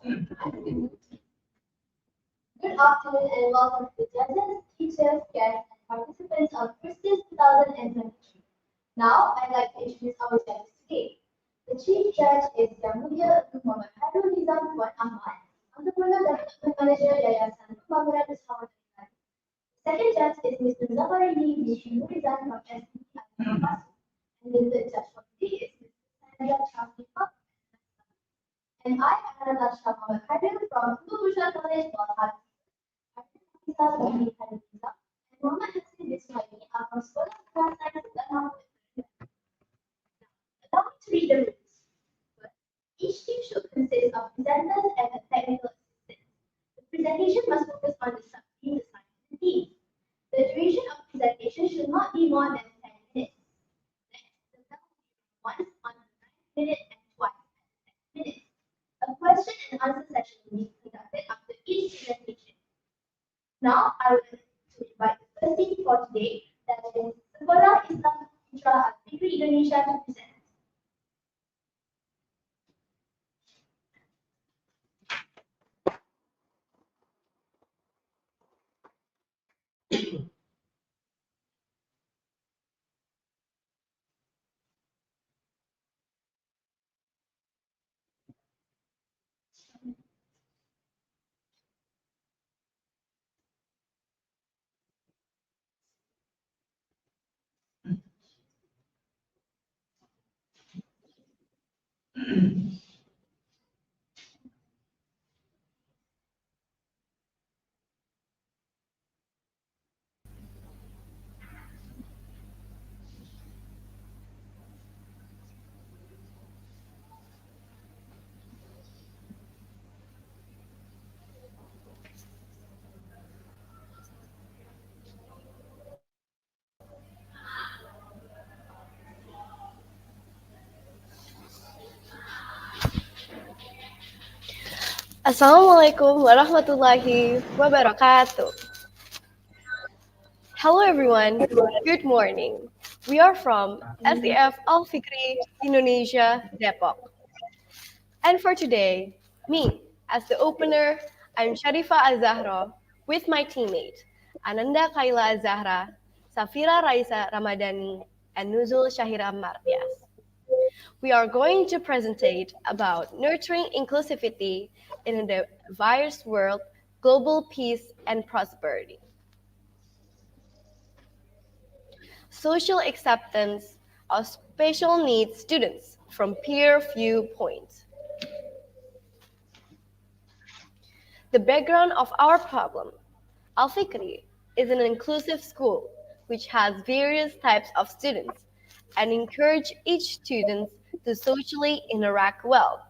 Good afternoon and welcome to judges, teachers, guests, and participants of Frsis 2023. Now, I'd like to introduce our judges today. The Chief Judge is Yang Mulia Muhammad Harul Nizam Tuan Ahmad, Entrepreneur Development Manager Yayasan Pembangunan Usaha Negara. The second judge is Mr. Zafarini Bishri Murizan from SDT Al-Fasu. And the third judge for today is Mr. Sandra Chafiqa. And I am Natasha Muhammad Harul from Indonesia College, Bangladesh. Kita Zafarini Harul Nizam and Muhammad Hassan Biswani are from Sekolah Sciences dan Alhamdulillah. Allow me to read the rules. Each team should consist of presenters and a technical assistant. The presentation must focus on the sub-theme assigned to the team. The duration of presentation should not be more than 10 minutes. Next, the bell will be once on the 9th minute and twice at the 10th minute. A question and answer session will be conducted after each presentation. Now, I would like to invite the first team for today, that is Sekolah FITRAH FIKRI Indonesia to present. Assalamualaikum warahmatullahi wabarakatuh. Hello everyone, good morning. We are from SEF Al-Fikri, Indonesia, Depok. And for today, me, as the opener, I'm Sharifa Azahra with my teammate, Ananda Kaila Azahra, Safira Raisa Ramadhani, and Nuzul Shahira Martias. We are going to presentate about nurturing inclusivity in a diverse world, global peace and prosperity. Social acceptance of special needs students from peer viewpoints. The background of our problem. Al-Fikri is an inclusive school which has various types of students and encourage each student to socially interact well.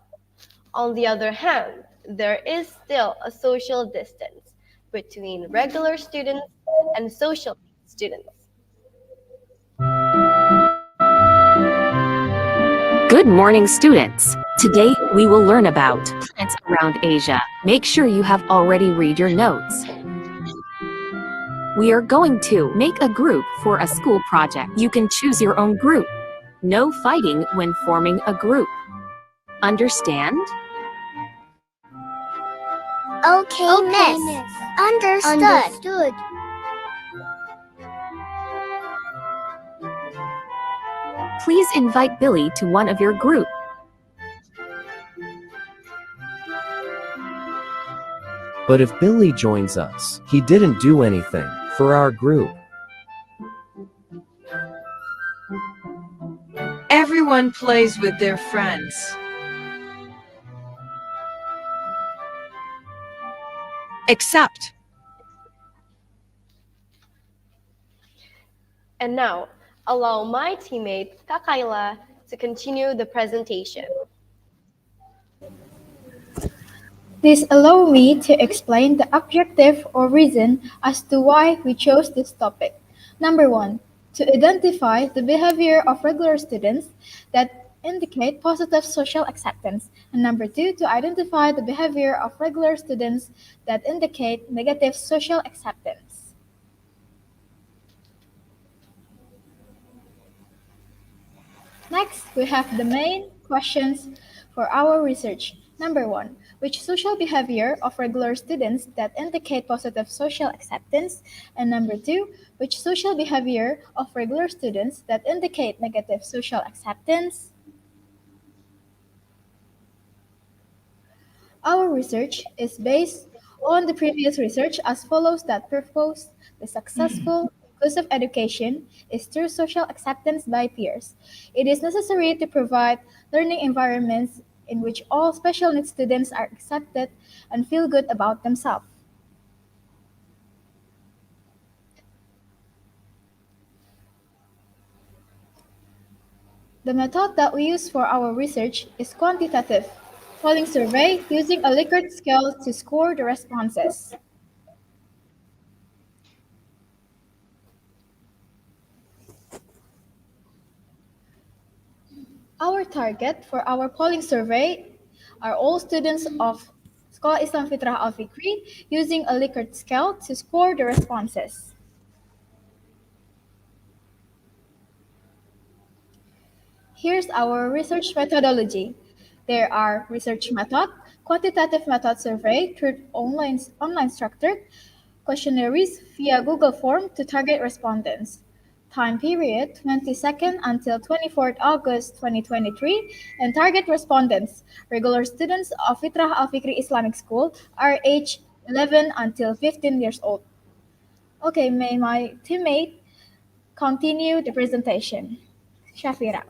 On the other hand, there is still a social distance between regular students and social students. Good morning, students. Today, we will learn about plants around Asia. Make sure you have already read your notes. We are going to make a group for a school project. You can choose your own group. No fighting when forming a group. Understand? Okay, miss. Understood. Please invite Billy to one of your group. But if Billy joins us, he didn't do anything for our group. Everyone plays with their friends. Except. And now, allow my teammate Kakaila to continue the presentation. Please allow me to explain the objective or reason as to why we chose this topic. Number 1, to identify the behavior of regular students that indicate positive social acceptance. And number 2, to identify the behavior of regular students that indicate negative social acceptance. Next, we have the main questions for our research. Number 1. Which social behavior of regular students that indicate positive social acceptance? And number 2. Which social behavior of regular students that indicate negative social acceptance? Our research is based on the previous research as follows that proposed the successful inclusive education is through social acceptance by peers. It is necessary to provide learning environments in which all special needs students are accepted and feel good about themselves. The method that we use for our research is quantitative polling survey using a Likert scale to score the responses. Our target for our polling survey are all students of Sekolah Islam Fitrah Al-Fikri using a Likert scale to score the responses. Here's our research methodology. There are research method, quantitative method survey through online structured questionnaires via Google Form to target respondents. Time period 22nd until 24th August 2023 and target respondents, regular students of FITRAH Al-Fikri Islamic School are aged 11 until 15 years old. Okay, may my teammate continue the presentation. Shafira.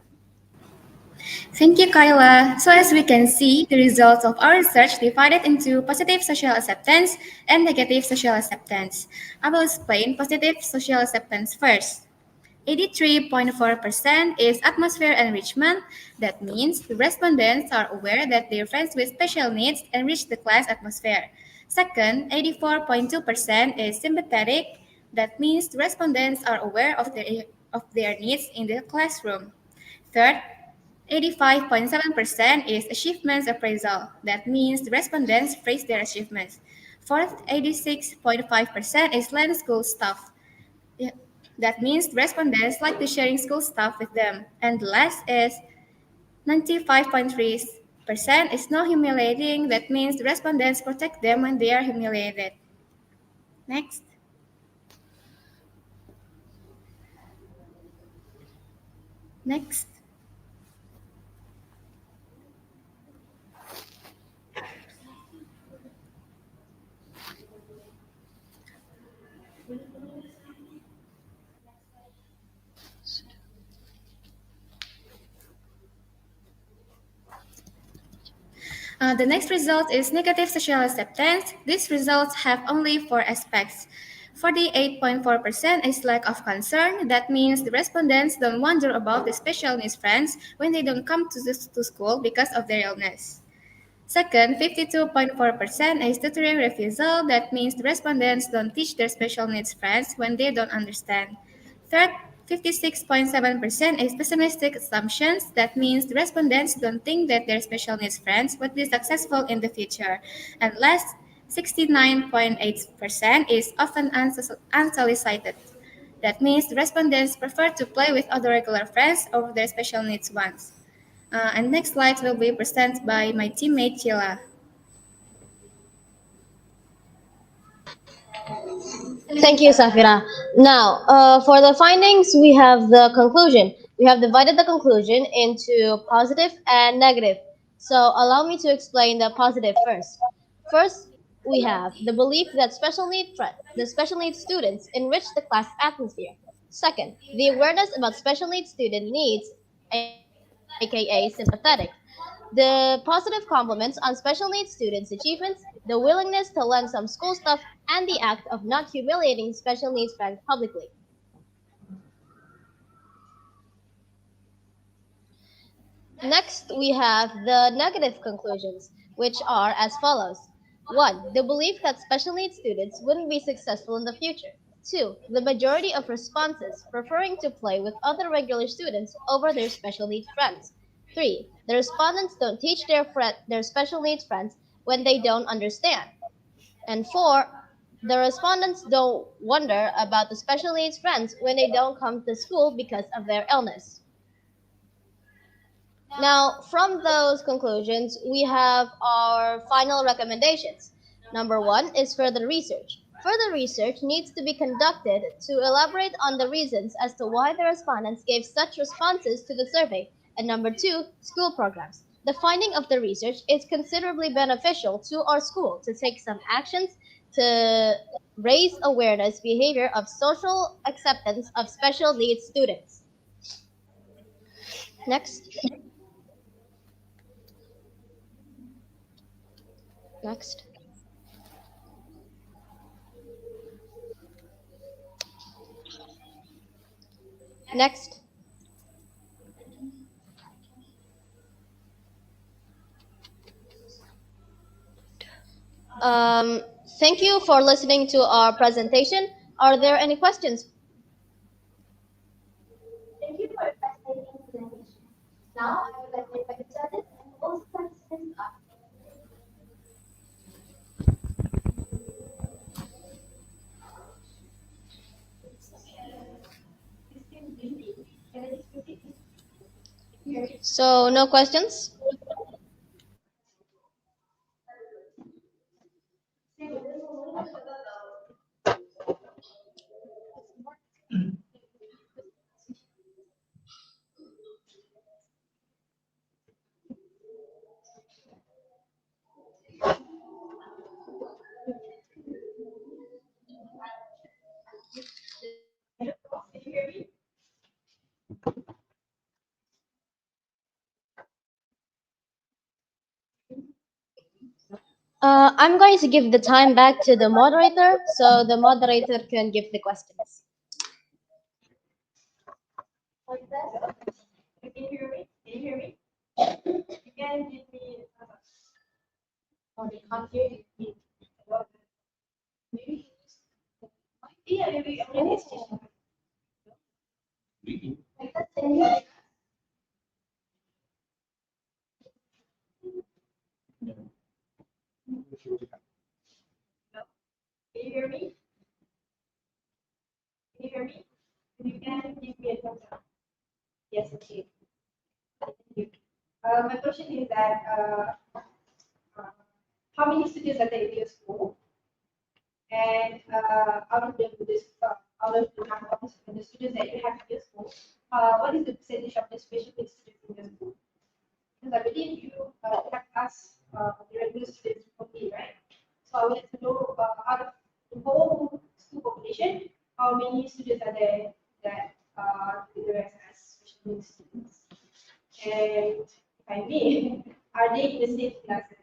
Thank you, Kyla. So as we can see, the results of our research divided into positive social acceptance and negative social acceptance. I will explain positive social acceptance first. 83.4% is atmosphere enrichment. That means the respondents are aware that their friends with special needs enrich the class atmosphere. Second, 84.2% is sympathetic. That means the respondents are aware of their needs in the classroom. Third, 85.7% is achievements appraisal. That means the respondents praise their achievements. Fourth, 86.5% is learn school stuff. Yeah, that means the respondents like to sharing school stuff with them. And the last is 95.3% is no humiliating. That means the respondents protect them when they are humiliated. Next. Next. The next result is negative social acceptance. These results have only four aspects. 48.4% is lack of concern. That means the respondents don't wonder about the special needs friends when they don't come to school because of their illness. Second, 52.4% is tutoring refusal. That means the respondents don't teach their special needs friends when they don't understand. Third, 56.7% is pessimistic assumptions. That means the respondents don't think that their special needs friends would be successful in the future. And last, 69.8% is often unsolicited. That means the respondents prefer to play with other regular friends over their special needs ones. And next slides will be presented by my teammate Sheila. Thank you, Safira. Now, for the findings, we have the conclusion. We have divided the conclusion into positive and negative. So allow me to explain the positive first. First, we have the belief that the special needs students enrich the class atmosphere. Second, the awareness about special needs student needs, aka sympathetic. The positive compliments on special needs students' achievements, the willingness to learn some school stuff, and the act of not humiliating special needs friends publicly. Next, we have the negative conclusions, which are as follows. 1. The belief that special needs students wouldn't be successful in the future. 2. The majority of responses preferring to play with other regular students over their special needs friends. 3. The respondents don't teach their special needs friends when they don't understand. And 4. The respondents don't wonder about the special needs friends when they don't come to school because of their illness. Now, from those conclusions, we have our final recommendations. Number one is further research. Further research needs to be conducted to elaborate on the reasons as to why the respondents gave such responses to the survey. And number two, school programs. The finding of the research is considerably beneficial to our school to take some actions to raise awareness behavior of social acceptance of special needs students. Next. Next. Next. Thank you for listening to our presentation. Are there any questions? Thank you for a fascinating presentation. Now, I would like to invite the judges and also participants up. So, no questions? I'm going to give the time back to the moderator so the moderator can give the questions. Like that. Can you hear me? Can you hear me? You can give me or they can't hear you. Maybe yeah, maybe it's like that. Can you hear me? Can you hear me? You can give me a thumbs up. Yes, okay. Thank you. My question is that how many students are there in your school? And out of the number of the students that you have in your school, what is the percentage of the special needs students in your school? Because I believe you have asked the regular students only, right? So I would like to know out of the whole school population, how many students are there that are categorized as special needs students? And if I may, are they in the same classes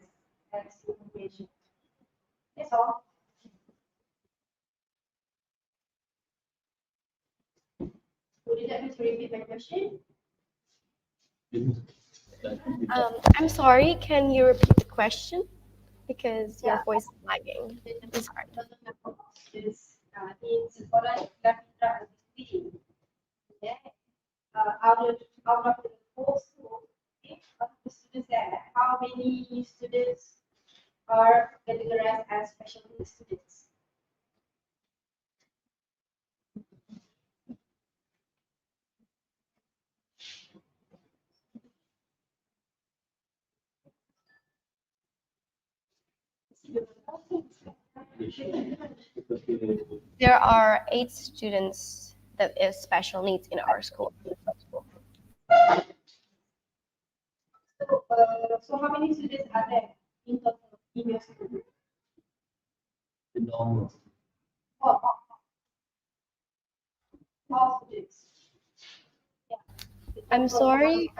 as the population? That's all. Would you like me to repeat my question? I'm sorry, can you repeat the question? Because your voice is lagging. I'm sorry. Is in SEKOLAH FITRAH out of the whole school, of the students there, how many students are categorized as special needs students? There are 8 students that is special needs in our school. So how many students are there in total in your school? Oh, all students. I'm sorry.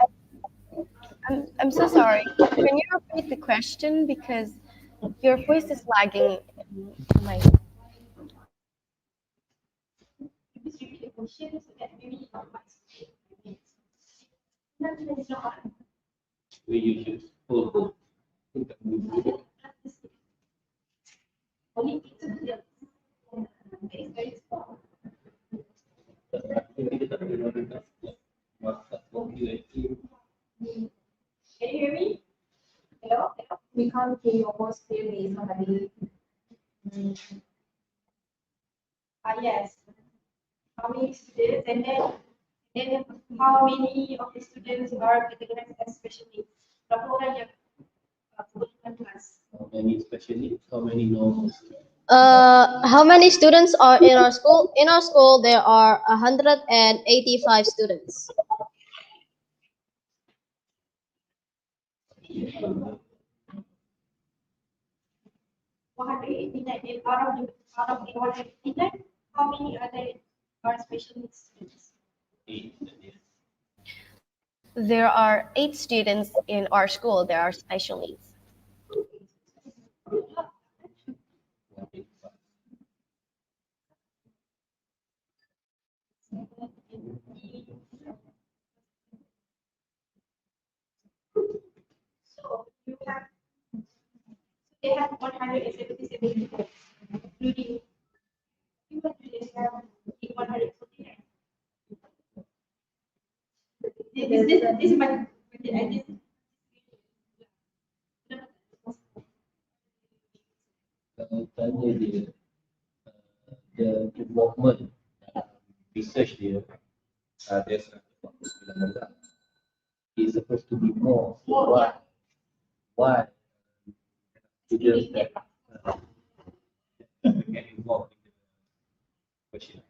I'm so sorry. Can you repeat the question because your voice is lagging in my. Please repeat the question so that maybe not much. Only students. It's very small. Can you hear me? Hello? We can't hear your voice clearly, somebody. Yes. How many students? And then And how many of the students are categorized as special needs? Berapa orang yang kebutuhan kelas? How many special needs? How many normal students? How many students are in our school? In our school, there are 185 students. And out of the 189, how many are special needs students? 8. There are 8 students in our school that are special needs. So they have 177 people, including people students have 149. This is my Kalau tanya dia the development research dia dia 149 orang. It's supposed to be more. So why students that get involved in the question?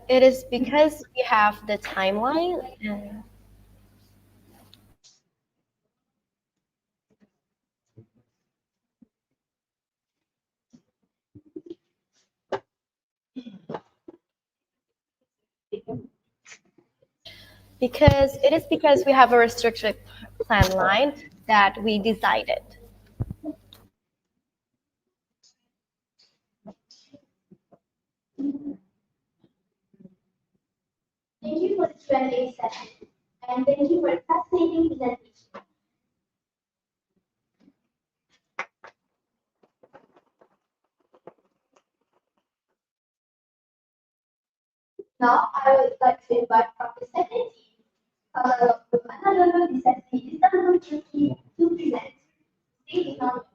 It is because we have the timeline and because we have a restricted plan line that we decided. Thank you for the Q&A session, and thank you for a fascinating presentation. Now, I would like to invite from the second team, KAGALOGLU ANADOLU LISESI Istanbul, Turkey, to present. Stage is now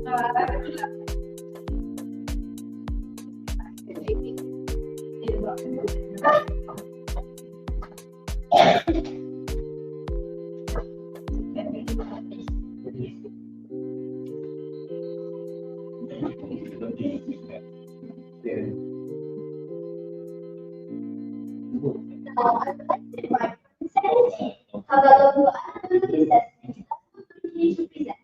Now, I would like to invite Secretary KAGALOGLU ANADOLU LISESI in Istanbul, Turkey to present.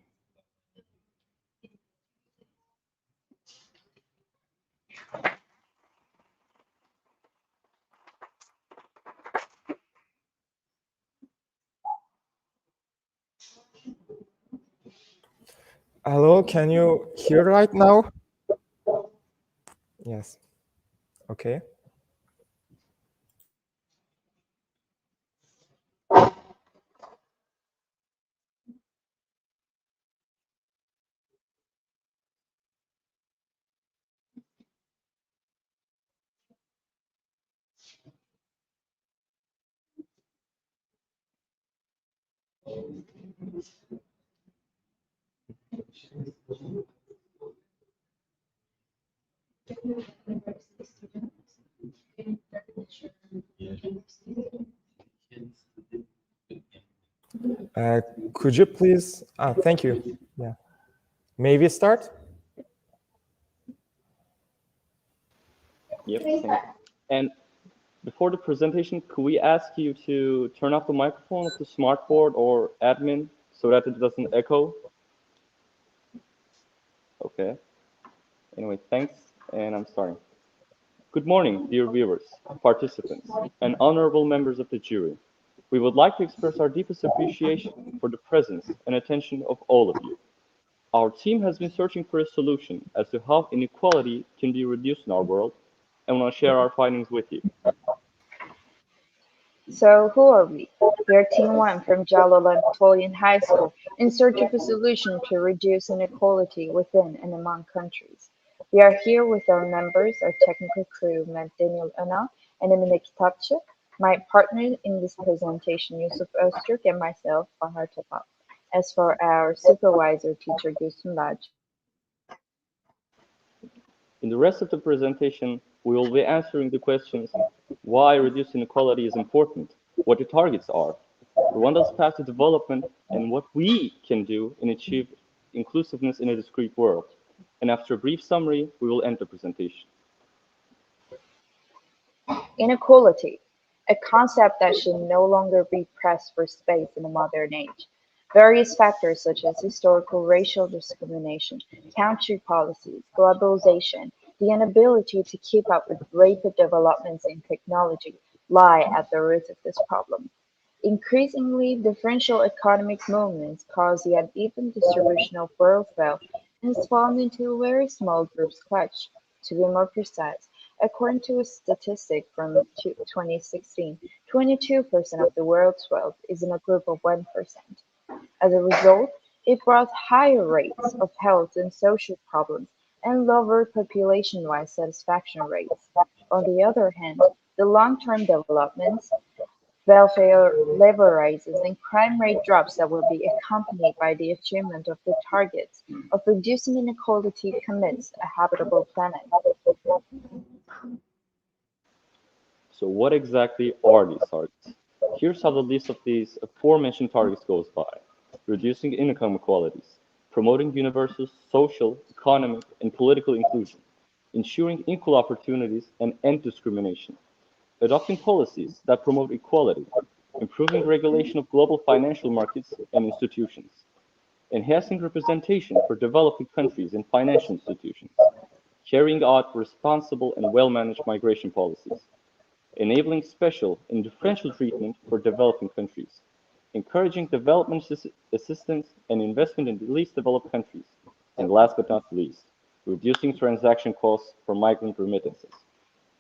Hello, can you hear right now? Yes. Okay. Could you please? Thank you. Yeah. May we start? Yep. Thank you. And before the presentation, could we ask you to turn off the microphone of the smartboard or admin so that it doesn't echo? Okay. Anyway, thanks, and I'm starting. Good morning, dear viewers, participants, and honorable members of the jury. We would like to express our deepest appreciation for the presence and attention of all of you. Our team has been searching for a solution as to how inequality can be reduced in our world, and we want to share our findings with you. So who are we? We are Team 1 from Jalal Napoleon High School in search of a solution to reduce inequality within and among countries. We are here with our members, our technical crew, Daniel Ana and Emine Kitapçı, my partner in this presentation, Yusuf Öztürk, and myself, Bahar Topal. As for our supervisor, teacher Gülsüm Laj. In the rest of the presentation, we will be answering the questions: why reducing inequality is important, what the targets are, Rwanda's path to development, and what we can do in achieve inclusiveness in a discrete world. And after a brief summary, we will end the presentation. Inequality, a concept that should no longer be pressed for space in the modern age. Various factors such as historical racial discrimination, country policies, globalization, the inability to keep up with rapid developments in technology lie at the root of this problem. Increasingly, differential economic movements cause the uneven distribution of wealth and spawn into very small groups clutch. To be more precise, according to a statistic from 2016, 22% of the world's wealth is in a group of 1%. As a result, it brought higher rates of health and social problems and lower population-wide satisfaction rates. On the other hand, the long-term developments, welfare level rises, and crime rate drops that will be accompanied by the achievement of the targets of reducing inequality commits a habitable planet. So what exactly are these targets? Here's how the list of these aforementioned targets goes by. Reducing income inequalities, promoting universal social, economic, and political inclusion, ensuring equal opportunities and end discrimination, adopting policies that promote equality, improving regulation of global financial markets and institutions, enhancing representation for developing countries in financial institutions, carrying out responsible and well-managed migration policies, enabling special and differential treatment for developing countries, encouraging development assistance and investment in the least developed countries, and last but not least, reducing transaction costs for migrant remittances.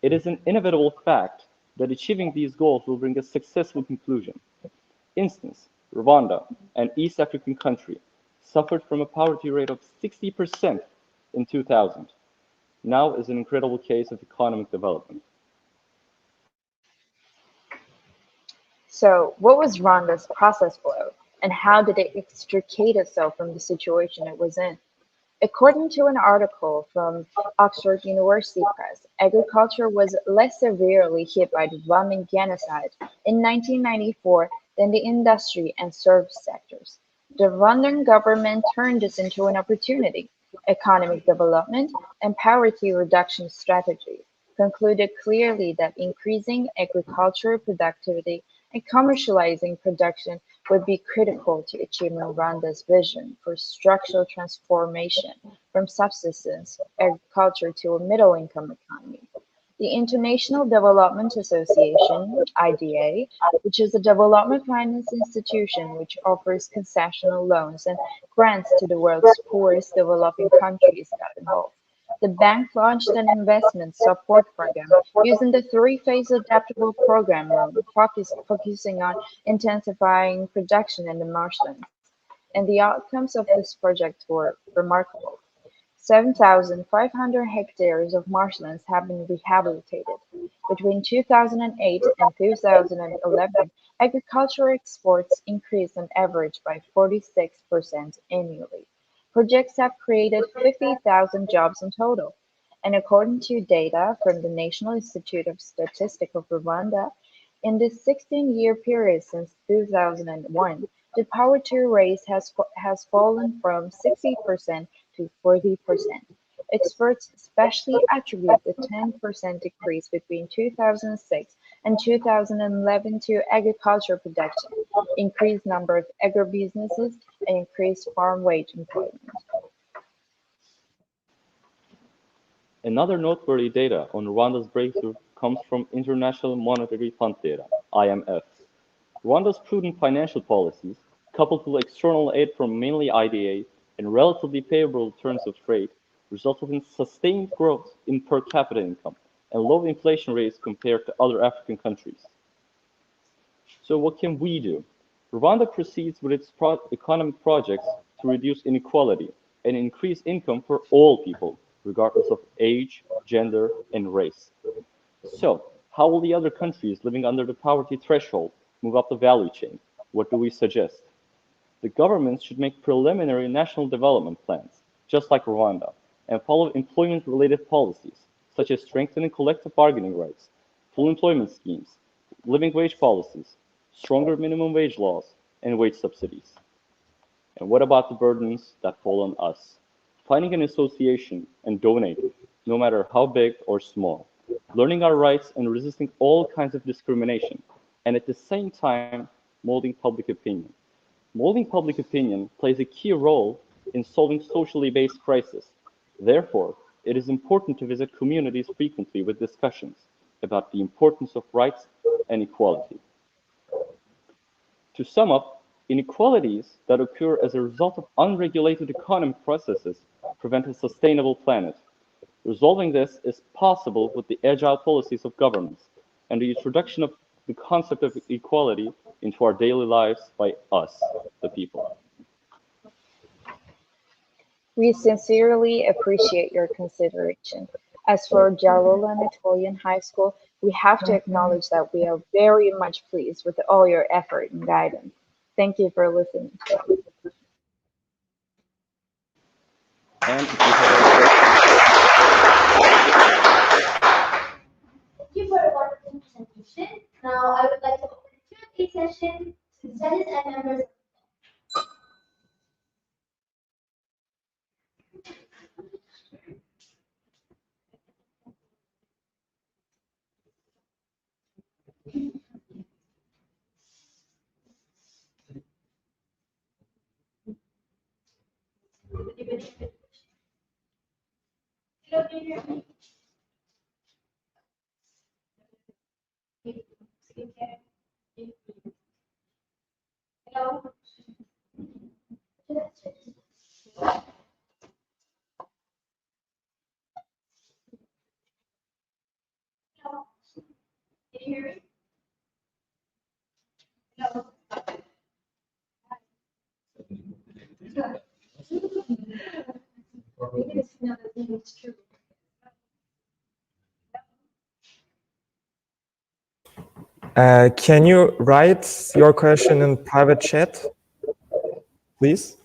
It is an inevitable fact that achieving these goals will bring a successful conclusion. Instance, Rwanda, an East African country, suffered from a poverty rate of 60% in 2000. Now is an incredible case of economic development. So, what was Rwanda's process flow, and how did it extricate itself from the situation it was in? According to an article from Oxford University Press, agriculture was less severely hit by the Rwandan genocide in 1994 than the industry and service sectors. The Rwandan government turned this into an opportunity. Economic development and poverty reduction strategies concluded clearly that increasing agricultural productivity and commercializing production would be critical to achieving Rwanda's vision for structural transformation from subsistence agriculture to a middle-income economy. The International Development Association, IDA, which is a development finance institution which offers concessional loans and grants to the world's poorest developing countries, got involved. The bank launched an investment support program using the three-phase adaptable program loan, focusing on intensifying production in the marshlands. And the outcomes of this project were remarkable. 7,500 hectares of marshlands have been rehabilitated. Between 2008 and 2011, agricultural exports increased on average by 46% annually. Projects have created 50,000 jobs in total. And according to data from the National Institute of Statistics of Rwanda, in this 16-year period since 2001, the poverty rate has fallen from 60% to 40%. Experts especially attribute the 10% decrease between 2006 and 2011 to agricultural production, increased number of agribusinesses, and increased farm wage employment. Another noteworthy data on Rwanda's breakthrough comes from International Monetary Fund data, IMF. Rwanda's prudent financial policies, coupled with external aid from mainly IDA and relatively favorable terms of trade, resulted in sustained growth in per capita income and low inflation rates compared to other African countries. So what can we do? Rwanda proceeds with its economic projects to reduce inequality and increase income for all people, regardless of age, gender, and race. So, how will the other countries living under the poverty threshold move up the value chain? What do we suggest? The governments should make preliminary national development plans, just like Rwanda, and follow employment-related policies, such as strengthening collective bargaining rights, full employment schemes, living wage policies, stronger minimum wage laws, and wage subsidies. And what about the burdens that fall on us? Finding an association and donating, no matter how big or small, learning our rights and resisting all kinds of discrimination, and at the same time, molding public opinion. Molding public opinion plays a key role in solving socially based crises. Therefore, it is important to visit communities frequently with discussions about the importance of rights and equality. To sum up, inequalities that occur as a result of unregulated economic processes prevent a sustainable planet. Resolving this is possible with the agile policies of governments and the introduction of the concept of equality into our daily lives by us, the people. We sincerely appreciate your consideration. As for Jalol Anatolian High School, we have to acknowledge that we are very much pleased with all your effort and guidance. Thank you for listening to us. And if you have Thank you for a wonderful presentation. Now, I would like to open the Q&A session to the judges and members. Hello, can you hear me? Hello. Hello. Can you hear me? Hello. Maybe it's not as if it's true. Can you write your question in private chat, please?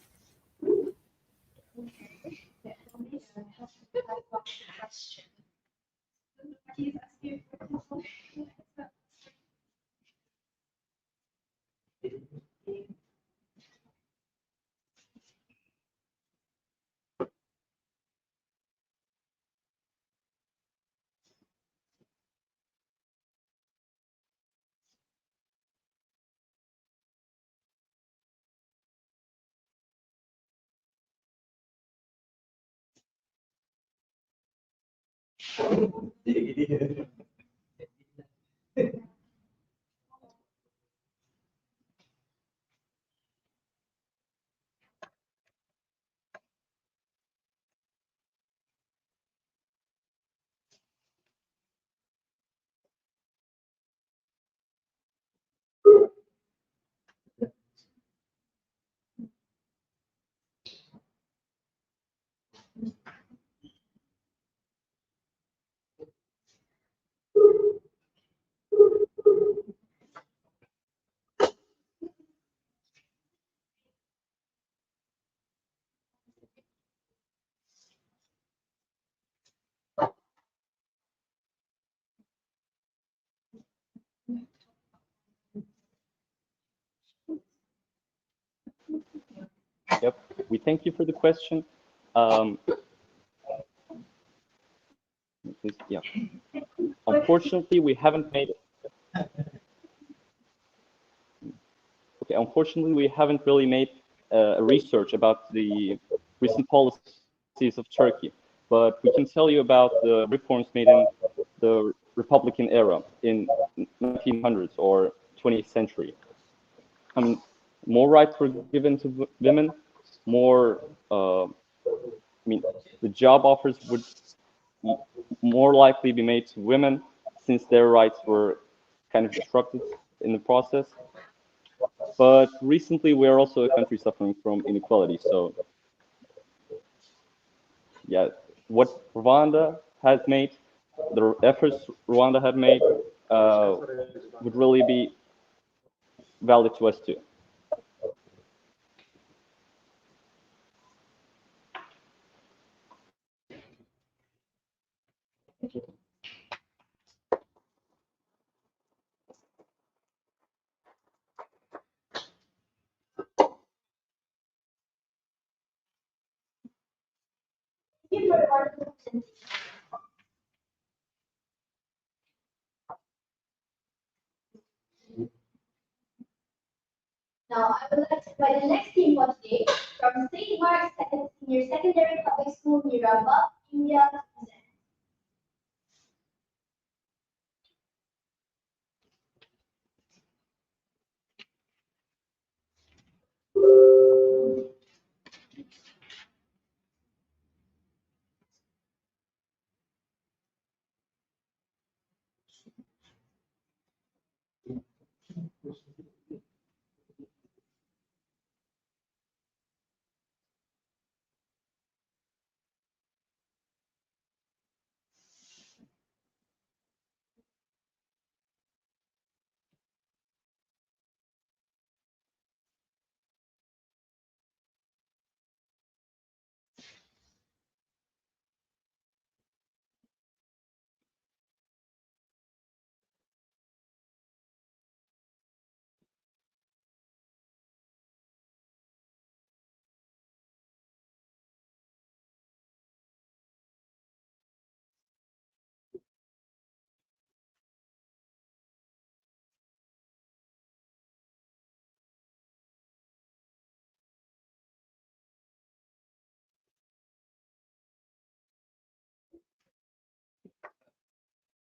Yep, we thank you for the question. Yeah. Unfortunately, we haven't made. Okay, unfortunately, we haven't really made research about the recent policies of Turkey, but we can tell you about the reforms made in the Republican era in 1900s or 20th century. I mean, more rights were given to women, more, I mean, the job offers would more likely be made to women since their rights were kind of disrupted in the process. But recently, we are also a country suffering from inequality. So, yeah, what Rwanda has made, the efforts Rwanda had made, would really be valid to us too. part of the presentation. Now, I would like to invite the next team for today from St. Mark's Senior Secondary Public School, MEERA, BAGH, India, to present.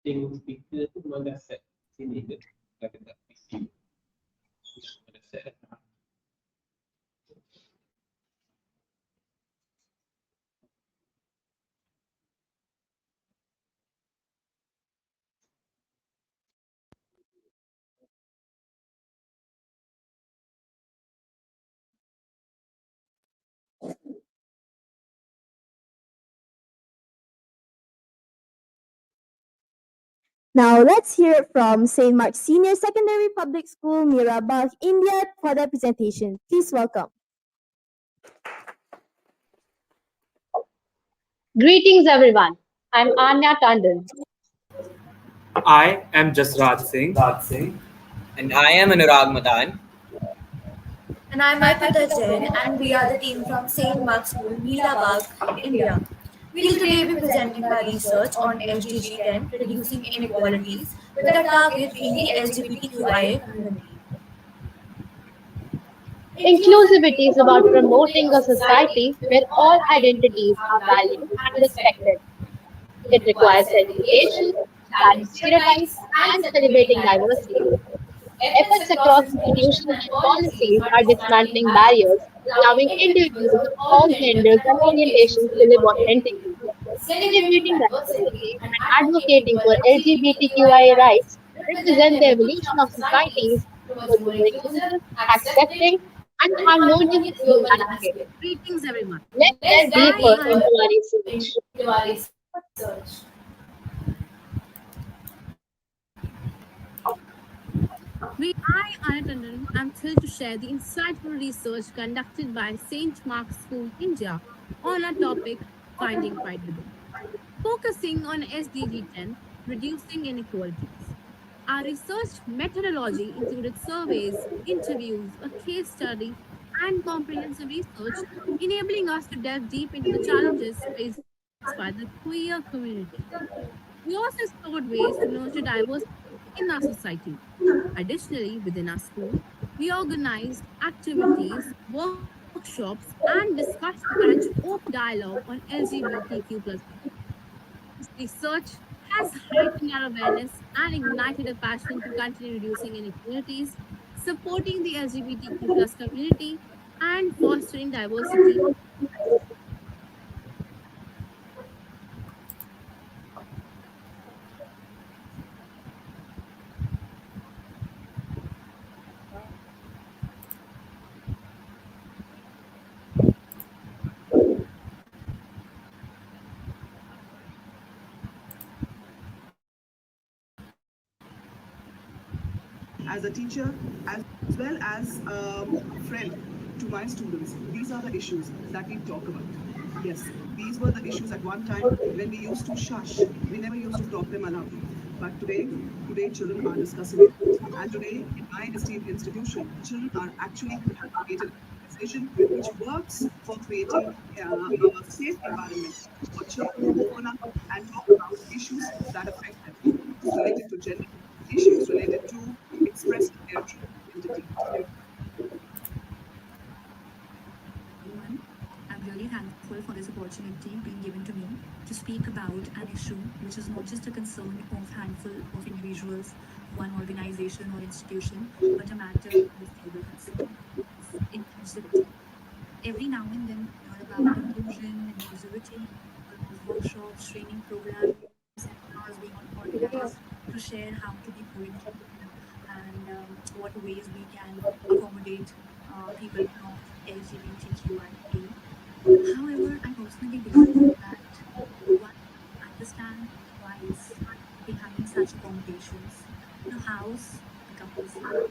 Tengok speaker tu memang dah set sini ke? Dah dekat PC. Dah set. Now let's hear it from St. Mark's Senior Secondary Public School, MEERA, BAGH, India for their presentation. Please welcome. Greetings, everyone. I'm Anya Tandon. I am Jasraj Singh. And I am Anurag Madan. And I'm Arpita Jain, and we are the team from St. Mark's School, MEERA, BAGH, India. We'll today be presenting our research on SDG 10, reducing inequalities, with a target being the LGBTQIA community. Inclusivity is about promoting a society where all identities are valued and respected. It requires education, challenging stereotypes, and celebrating diversity. Efforts across institutions and policies are dismantling barriers, allowing individuals of all genders and orientations to live authentically. Celebrating diversity and advocating for LGBTQIA rights represent the evolution of societies towards more inclusive, accepting, and harmonious global landscape. Greetings, everyone. Let's delve deeper into our research. I, Anya Tandon, am thrilled to share the insightful research conducted by St. Mark's School, India, on our topic, Finding Pride Within, focusing on SDG 10, reducing inequalities. Our research methodology included surveys, interviews, a case study, and comprehensive research, enabling us to delve deep into the challenges faced by the queer community. We also explored ways to nurture diversity in our society. Additionally, within our school, we organized activities, workshops, and discussed to encourage open dialogue on LGBTQ+. This research has heightened our awareness and ignited a passion to continue reducing inequalities, supporting the LGBTQ+ community, and fostering diversity. As a teacher, as well as a friend to my students, these are the issues that we talk about. Yes, these were the issues at one time when we used to shush. We never used to talk them aloud. But today children are discussing it. And today, in my esteemed institution, children are actually advocated organization which works for creating a safe environment for children to open up and talk about issues that affect them. Issues related to gender, issues related to expressing their true identity. Everyone, I'm really thankful for this opportunity being given to me to speak about an issue which is not just a concern of handful of individuals, one organization or institution, but a matter of global concern. Inclusivity. Every now and then we hear about inclusion, inclusivity, all those workshops, training programs, seminars being organized to share how to be more inclusive and what ways we can accommodate people from LGBTQIA. However, I personally believe that one understand why is behind such accommodations, the house becomes easier.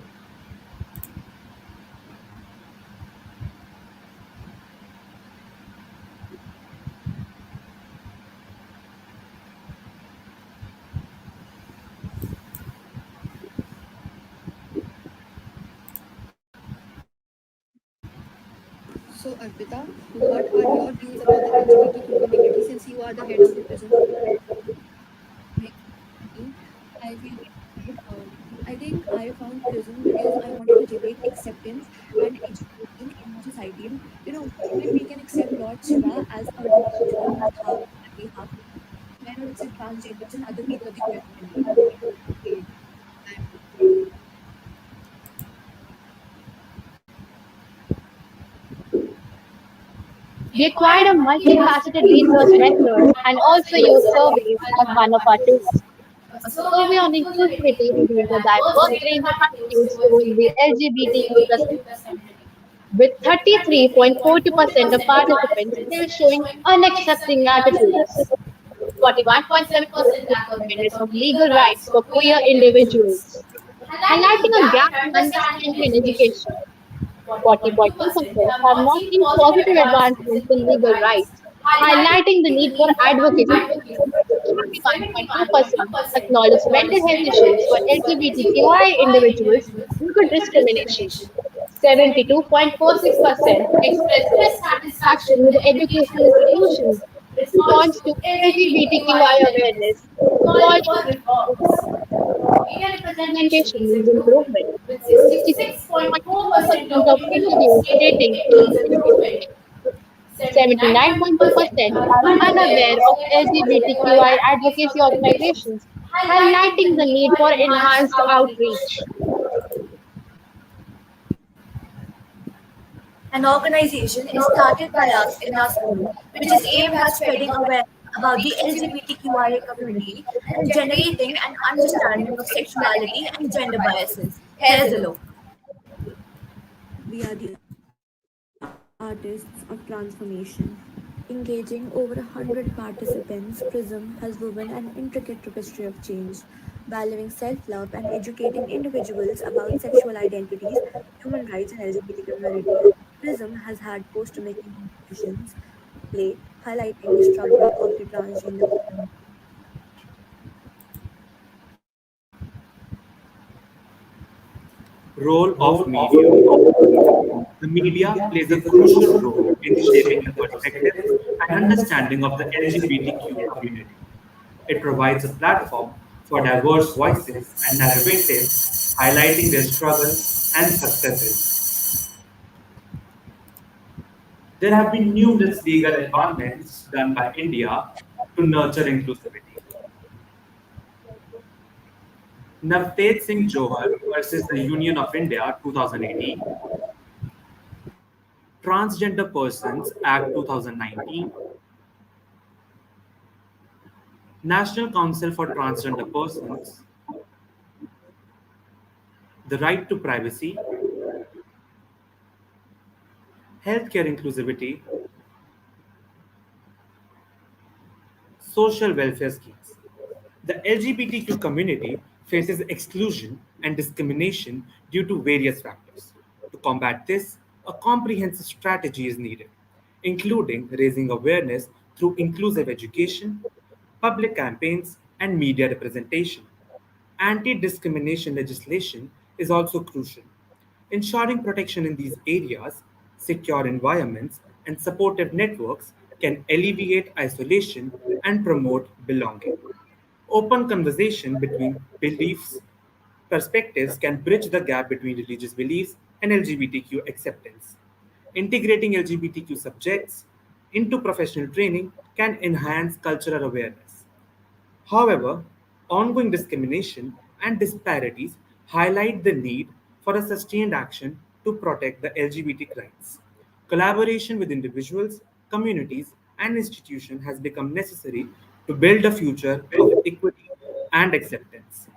So, Arpita, what are your views about the LGBTQ community since you are the head of the prison? I feel right. I think I found prison because I wanted to debate acceptance and education in our society. You know, when we can accept Lord Shiva as our individual, as half human, we half men, or accept transgenders and other people of the queer community. We acquired a multifaceted research method and also used surveys as one of our tools. A survey on inclusivity revealed a diverse range of attitudes towards the LGBTQ community, with 33.42% of participants still showing unaccepting attitudes. 41.7% lack awareness of legal rights for queer individuals, highlighting a gap in understanding in education. 40.2% have not seen positive advancements in legal rights, highlighting the need for advocacy. 71.2% acknowledge mental health issues for LGBTQI individuals due to discrimination. 72.46% express dissatisfaction with educational institutions response to LGBTQI awareness, called for reforms. Media representation needs improvement, with 66.4% of interviews stating it needs improvement. 79.2% are unaware of LGBTQI advocacy organizations, highlighting the need for enhanced outreach. An organization is started by us in our school, which is aimed at spreading awareness about the LGBTQIA community and generating an understanding of sexuality and gender biases. Here's the look. We are the artists of transformation. Engaging over 100 participants, PRISM has woven an intricate tapestry of change, valuing self love and educating individuals about sexual identities, human rights, and LGBT communities. PRISM has had poster making competitions play, highlighting the struggle of the transgender community. Role of media. The media plays a crucial role in shaping the perspectives and understanding of the LGBTQ community. It provides a platform for diverse voices and narratives, highlighting their struggles and successes. There have been numerous legal advancements done by India to nurture inclusivity. Navteej Singh Johar versus the Union of India 2018, Transgender Persons Act 2019, National Council for Transgender Persons, the right to privacy, healthcare inclusivity, social welfare schemes. The LGBTQ community faces exclusion and discrimination due to various factors. To combat this, a comprehensive strategy is needed, including raising awareness through inclusive education, public campaigns, and media representation. Anti discrimination legislation is also crucial. Ensuring protection in these areas secure environments, and supportive networks can alleviate isolation and promote belonging. Open conversation between beliefs perspectives can bridge the gap between religious beliefs and LGBTQ acceptance. Integrating LGBTQ subjects into professional training can enhance cultural awareness. However, ongoing discrimination and disparities highlight the need for a sustained action to protect the LGBT rights. Collaboration with individuals, communities, and institutions has become necessary to build a future of equity and acceptance.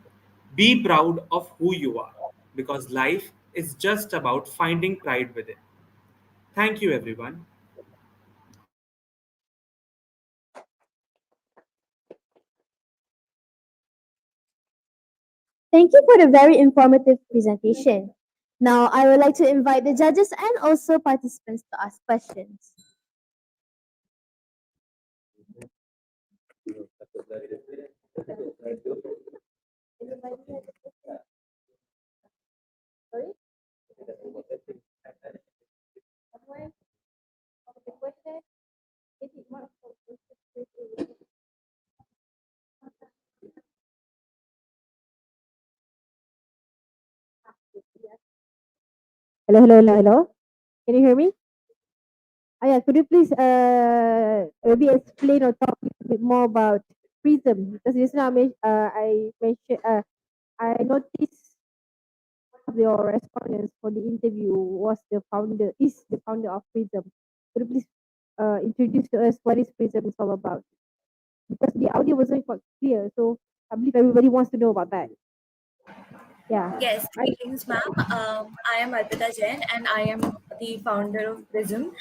Be proud of who you are because life is just about finding pride within. Thank you, everyone. Thank you for the very informative presentation. Now, I would like to invite the judges and also participants to ask questions. Hello, hello, hello, hello. Can you hear me? Yeah, could you please maybe explain or talk a little bit more about Prism? Because just now I mentioned I noticed one of your respondents for the interview is the founder of Prism. Could you please introduce to us what is Prism is all about? Because the audio wasn't quite clear, so I believe everybody wants to know about that. Yeah. Yes, greetings, ma'am. I am Arpita Jain and I am the founder of PRISM.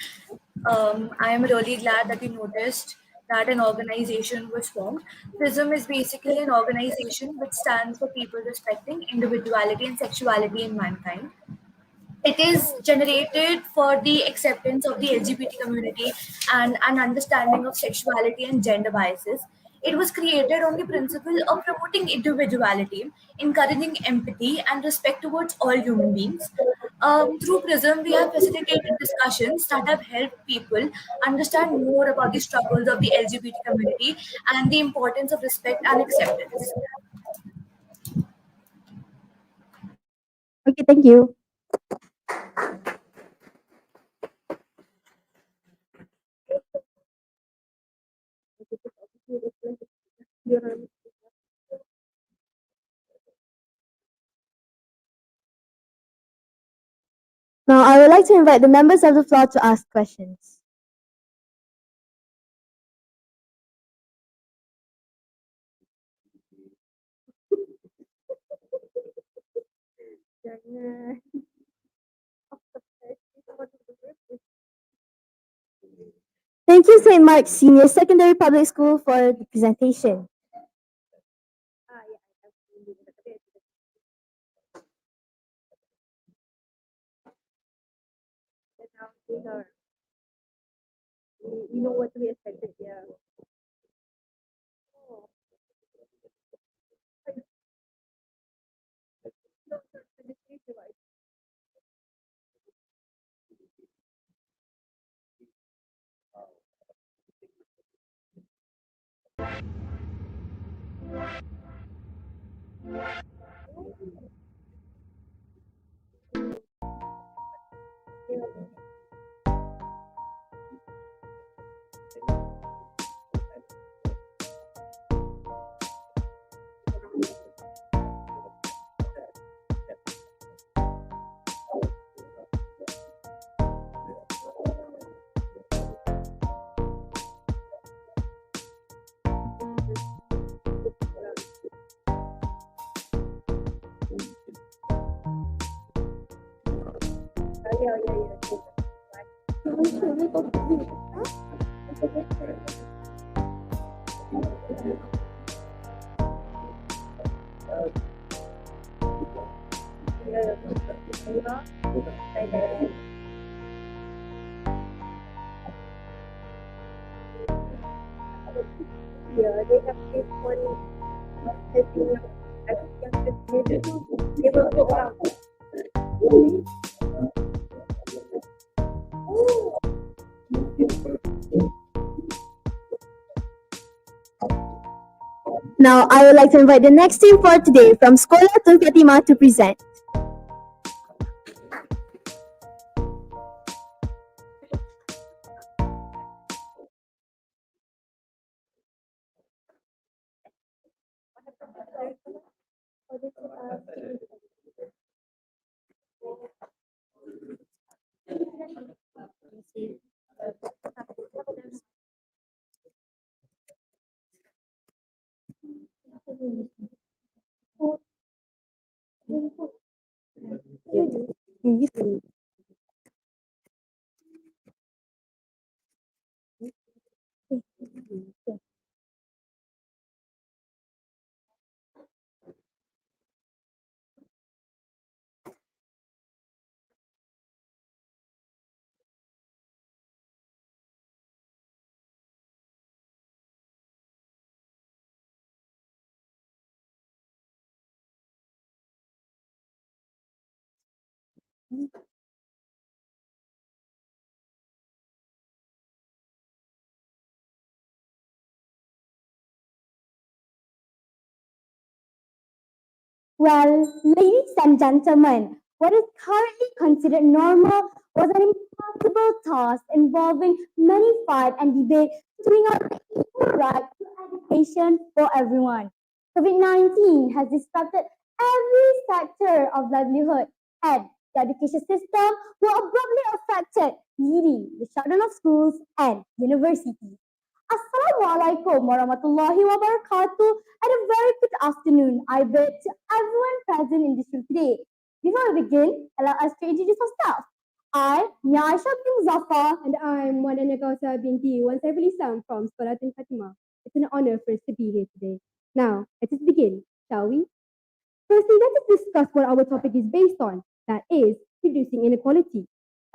I am really glad that you noticed that an organization was formed. PRISM is basically an organization which stands for people respecting individuality and sexuality in mankind. It is generated for the acceptance of the LGBT community and an understanding of sexuality and gender biases. It was created on the principle of promoting individuality, encouraging empathy and respect towards all human beings. Through PRISM, we have facilitated discussions that have helped people understand more about the struggles of the LGBT community and the importance of respect and acceptance. Okay, thank you. Now, I would like to invite the members of the floor to ask questions. Thank you, St. Mark's Senior Secondary Public School, for the presentation. You know what to be expected, yeah. Yeah, they have this one helping they will go out. Now, I would like to invite the next team for today from SEKOLAH to FATIMAH to present. Well, ladies and gentlemen, what is currently considered normal was an impossible task involving many fight and debate to bring out the equal right to education for everyone. COVID-19 has disrupted every sector of livelihood, and the education system was abruptly affected, leading the shutdown of schools and universities. Assalamualaikum warahmatullahi wabarakatuh and a very good afternoon I bid to everyone present in this room today. Before we begin, allow us to introduce ourselves. I, Nia Aisha bin Zafar, and I'm Wadana Kausa binti Wan Saiful Islam from Sekolah Fatimah. It's an honor for us to be here today. Now, let us begin, shall we? Firstly, let us discuss what our topic is based on, that is, reducing inequality.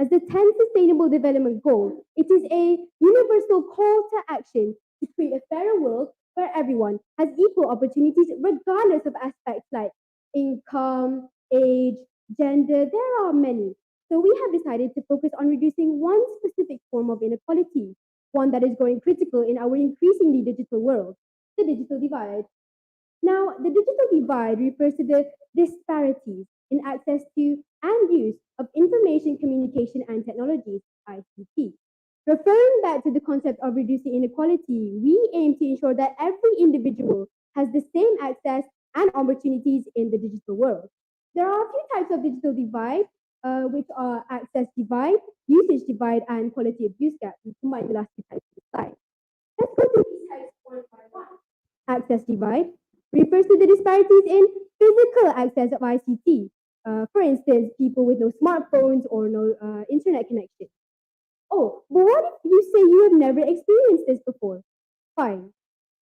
As the 10th Sustainable Development Goal, it is a universal call to action to create a fairer world where everyone has equal opportunities regardless of aspects like income, age, gender. There are many. So we have decided to focus on reducing one specific form of inequality, one that is growing critical in our increasingly digital world, the digital divide. Now, the digital divide refers to the disparities in access to and use of information, communication, and technologies, ICT. Referring back to the concept of reducing inequality, we aim to ensure that every individual has the same access and opportunities in the digital world. There are a few types of digital divide, which are access divide, usage divide, and quality of use gap. We combine the last two types of the slide. Let's go through these types one by one. Access divide refers to the disparities in physical access of ICT. For instance, people with no smartphones or no internet connection. Oh, but what if you say you have never experienced this before? Fine.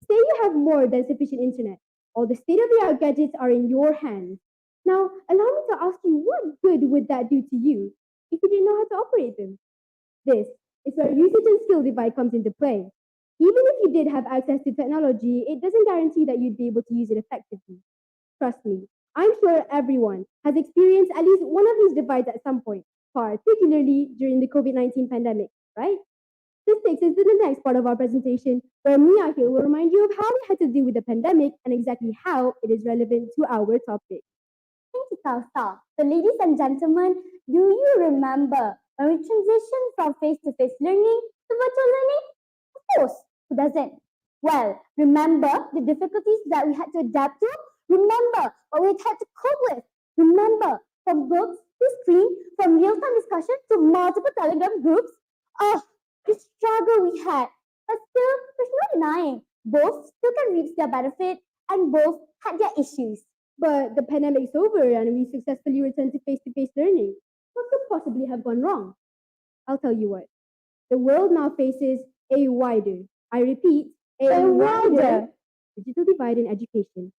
Say you have more than sufficient internet. All the state-of-the-art gadgets are in your hands. Now, allow me to ask you, what good would that do to you if you didn't know how to operate them? This is where usage and skill divide comes into play. Even if you did have access to technology, it doesn't guarantee that you'd be able to use it effectively. Trust me, I'm sure everyone has experienced at least one of these divides at some point, particularly during the COVID-19 pandemic, right? This takes us to the next part of our presentation, where Mia here will remind you of how we had to deal with the pandemic and exactly how it is relevant to our topic. Thank you, Kausa. So, ladies and gentlemen, do you remember when we transitioned from face-to-face learning to virtual learning? Of course, who doesn't? Well, remember the difficulties that we had to adapt to? Remember what we had to cope with? Remember from books to screen, from real-time discussion to multiple Telegram groups? Oh, the struggle we had. But still, there's no denying. Both still can reap their benefit and both had their issues. But the pandemic's over and we successfully returned to face-to-face learning. What could possibly have gone wrong? I'll tell you what. The world now faces a wider, I repeat, a wider digital divide in education.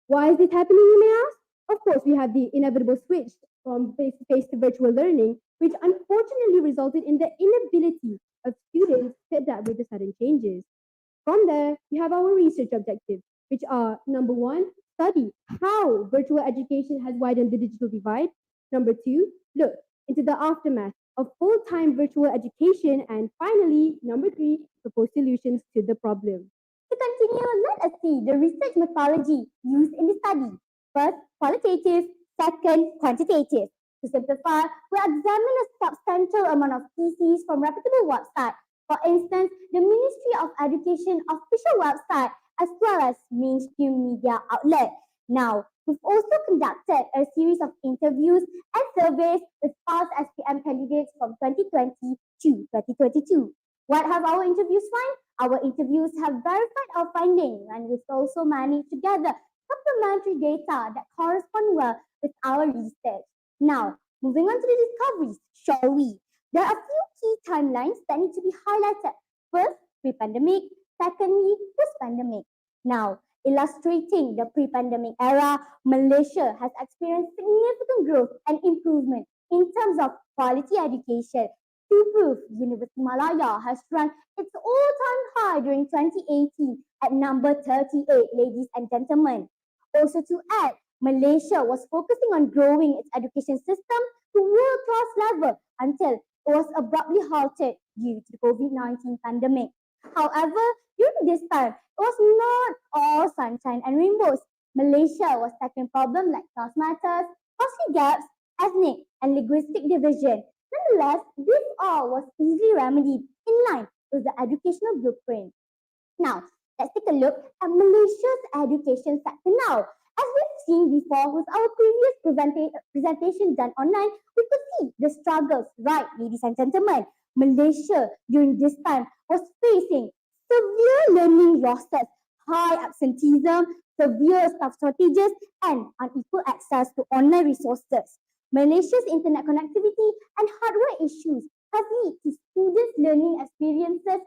Why is this happening, you may ask? Of course, we have the inevitable switch from face-to-face to virtual learning, which unfortunately resulted in the inability of students to adapt with the sudden changes. From there, we have our research objectives, which are number one, study how virtual education has widened the digital divide. Number two, look into the aftermath of full-time virtual education. And finally, number three, propose solutions to the problem. To continue, let us see the research methodology used in the study. First, qualitative. Second, quantitative. To simplify, we examine a substantial amount of theses from reputable websites. For instance, the Ministry of Education official website as well as mainstream media outlets. Now, we've also conducted a series of interviews and surveys with past SPM candidates from 2020 to 2022. What have our interviews found? Our interviews have verified our findings, and we've also managed to gather supplementary data that correspond well with our research. Now, moving on to the discoveries, shall we? There are a few key timelines that need to be highlighted. First, pre-pandemic. Secondly, post-pandemic. Now, illustrating the pre-pandemic era, Malaysia has experienced significant growth and improvement in terms of quality education. To prove, University Malaya has ranked its all-time high during 2018 at number 38, ladies and gentlemen. Also to add, Malaysia was focusing on growing its education system to world-class level until it was abruptly halted due to the COVID-19 pandemic. However, during this time, it was not all sunshine and rainbows. Malaysia was tackling problems like class matters, costly gaps, ethnic and linguistic division. Nonetheless, this all was easily remedied in line with the educational blueprint. Now, let's take a look at Malaysia's education sector now. As we've seen before with our previous presentation done online, we could see the struggles, right, ladies and gentlemen? Malaysia during this time was facing severe learning losses, high absenteeism, severe staff shortages, and unequal access to online resources. Malaysia's internet connectivity and hardware issues have led to students' learning experiences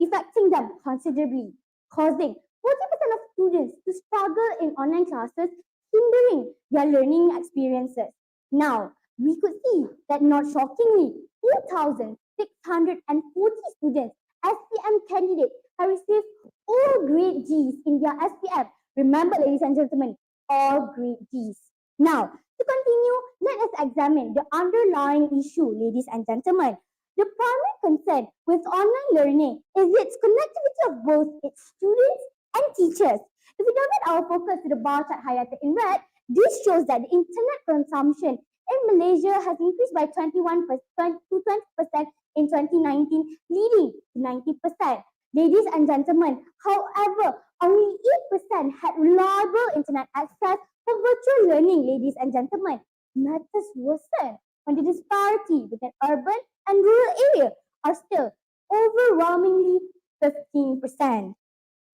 affecting them considerably, causing 40% of students to struggle in online classes, hindering their learning experiences. Now, we could see that not shockingly, 2,640 students, SPM candidates, have received all grade Gs in their SPM. Remember, ladies and gentlemen, all grade Gs. Now, to continue, let us examine the underlying issue, ladies and gentlemen. The primary concern with online learning is its connectivity of both its students and teachers. If we divert our focus to the bar chart highlighted in red, this shows that the internet consumption in Malaysia has increased by 21% to 20% in 2019, leading to 90%. Ladies and gentlemen, however, only 8% had reliable internet access for virtual learning, ladies and gentlemen. Matters worsen when the disparity between urban and rural area are still overwhelmingly 15%.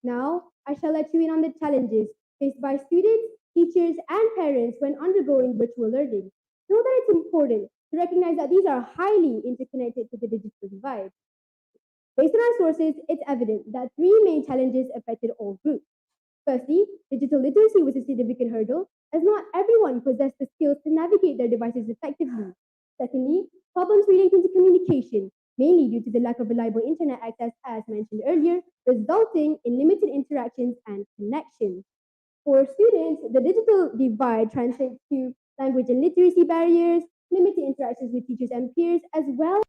Now, I shall let you in on the challenges faced by students, teachers, and parents when undergoing virtual learning. Know that it's important to recognize that these are highly interconnected to the digital divide. Based on our sources, it's evident that three main challenges affected all groups. Firstly, digital literacy was a significant hurdle, as not everyone possessed the skills to navigate their devices effectively. Secondly, problems relating to communication, mainly due to the lack of reliable internet access, as mentioned earlier, resulting in limited interactions and connections. For students, the digital divide translates to language and literacy barriers, limited interactions with teachers and peers, as well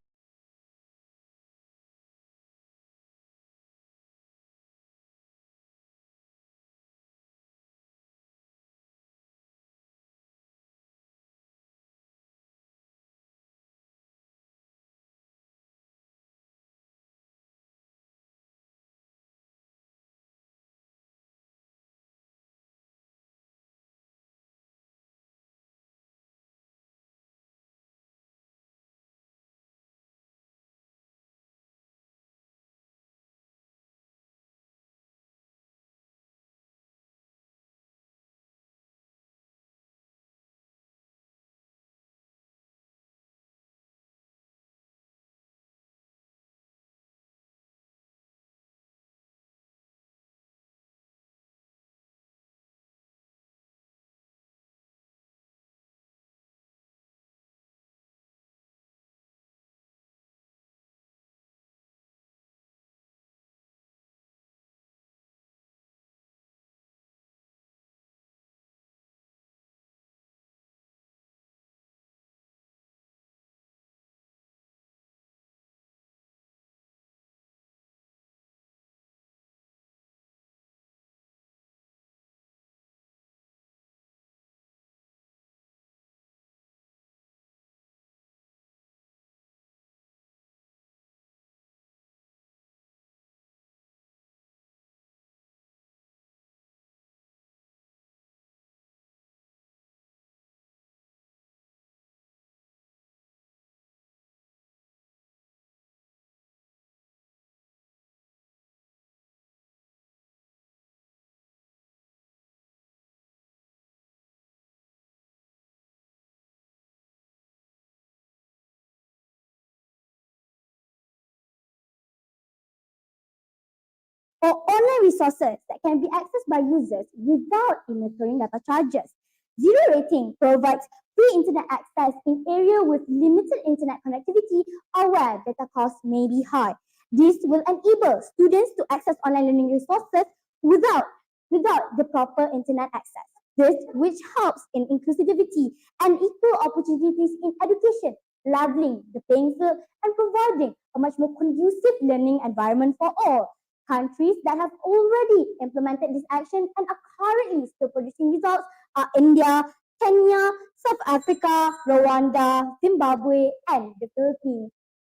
or online resources that can be accessed by users without incurring data charges. Zero rating provides free internet access in areas with limited internet connectivity or where data costs may be high. This will enable students to access online learning resources without the proper internet access. This which helps in inclusivity and equal opportunities in education, leveling the playing field and providing a much more conducive learning environment for all. Countries that have already implemented this action and are currently still producing results are India, Kenya, South Africa, Rwanda, Zimbabwe, and the Philippines.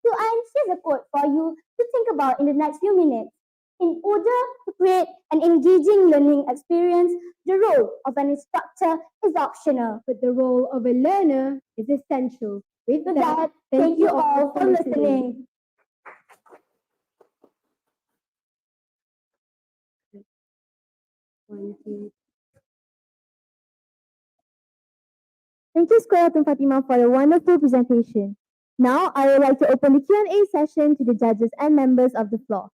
So, and here's a quote for you to think about in the next few minutes. In order to create an engaging learning experience, the role of an instructor is optional, but the role of a learner is essential. With that, thank you all for listening. Thank you, Sekolah Tun Fatimah, for a wonderful presentation. Now, I would like to open the Q&A session to the judges and members of the floor.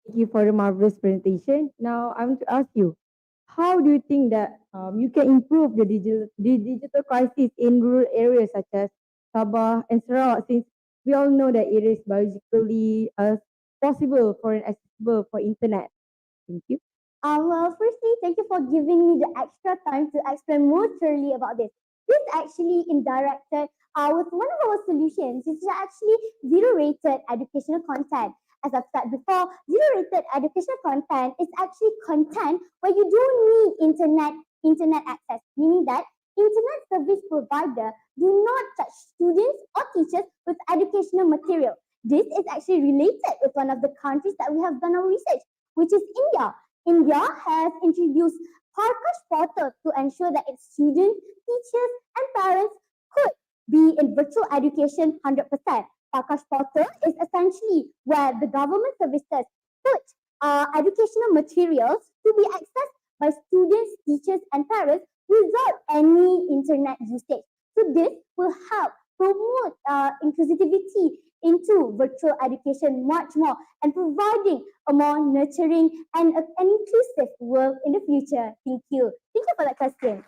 Thank you for the marvelous presentation. Now, I want to ask you, how do you think that you can improve the digital crisis in rural areas such as Sabah and Sarawak, since we all know that it is biologically possible for and accessible for internet? Thank you. Well, firstly, thank you for giving me the extra time to explain more thoroughly about this. This actually indirected with one of our solutions, which is actually zero-rated educational content. As I've said before, zero-rated educational content is actually content where you don't need internet access, meaning that internet service provider do not touch students or teachers with educational material. This is actually related with one of the countries that we have done our research, which is India. India has introduced Parkash portal to ensure that its students, teachers, and parents could be in virtual education 100%. Parkash portal is essentially where the government services put educational materials to be accessed by students, teachers, and parents without any internet usage. So this will help promote inclusivity into virtual education much more and providing a more nurturing and an inclusive world in the future. Thank you. Thank you for that question.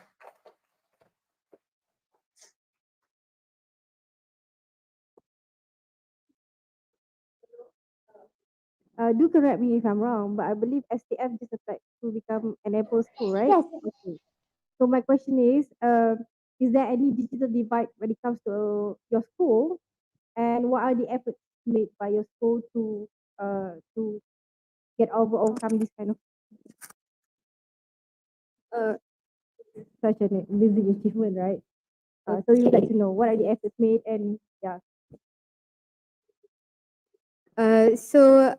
Do correct me if I'm wrong, but I believe STF just applied to become an Apple school, right? Yes. Okay. So my question is there any digital divide when it comes to your school, and what are the efforts made by your school to overcome this kind of such an amazing achievement, right? So you'd like to know what are the efforts made, and yeah. So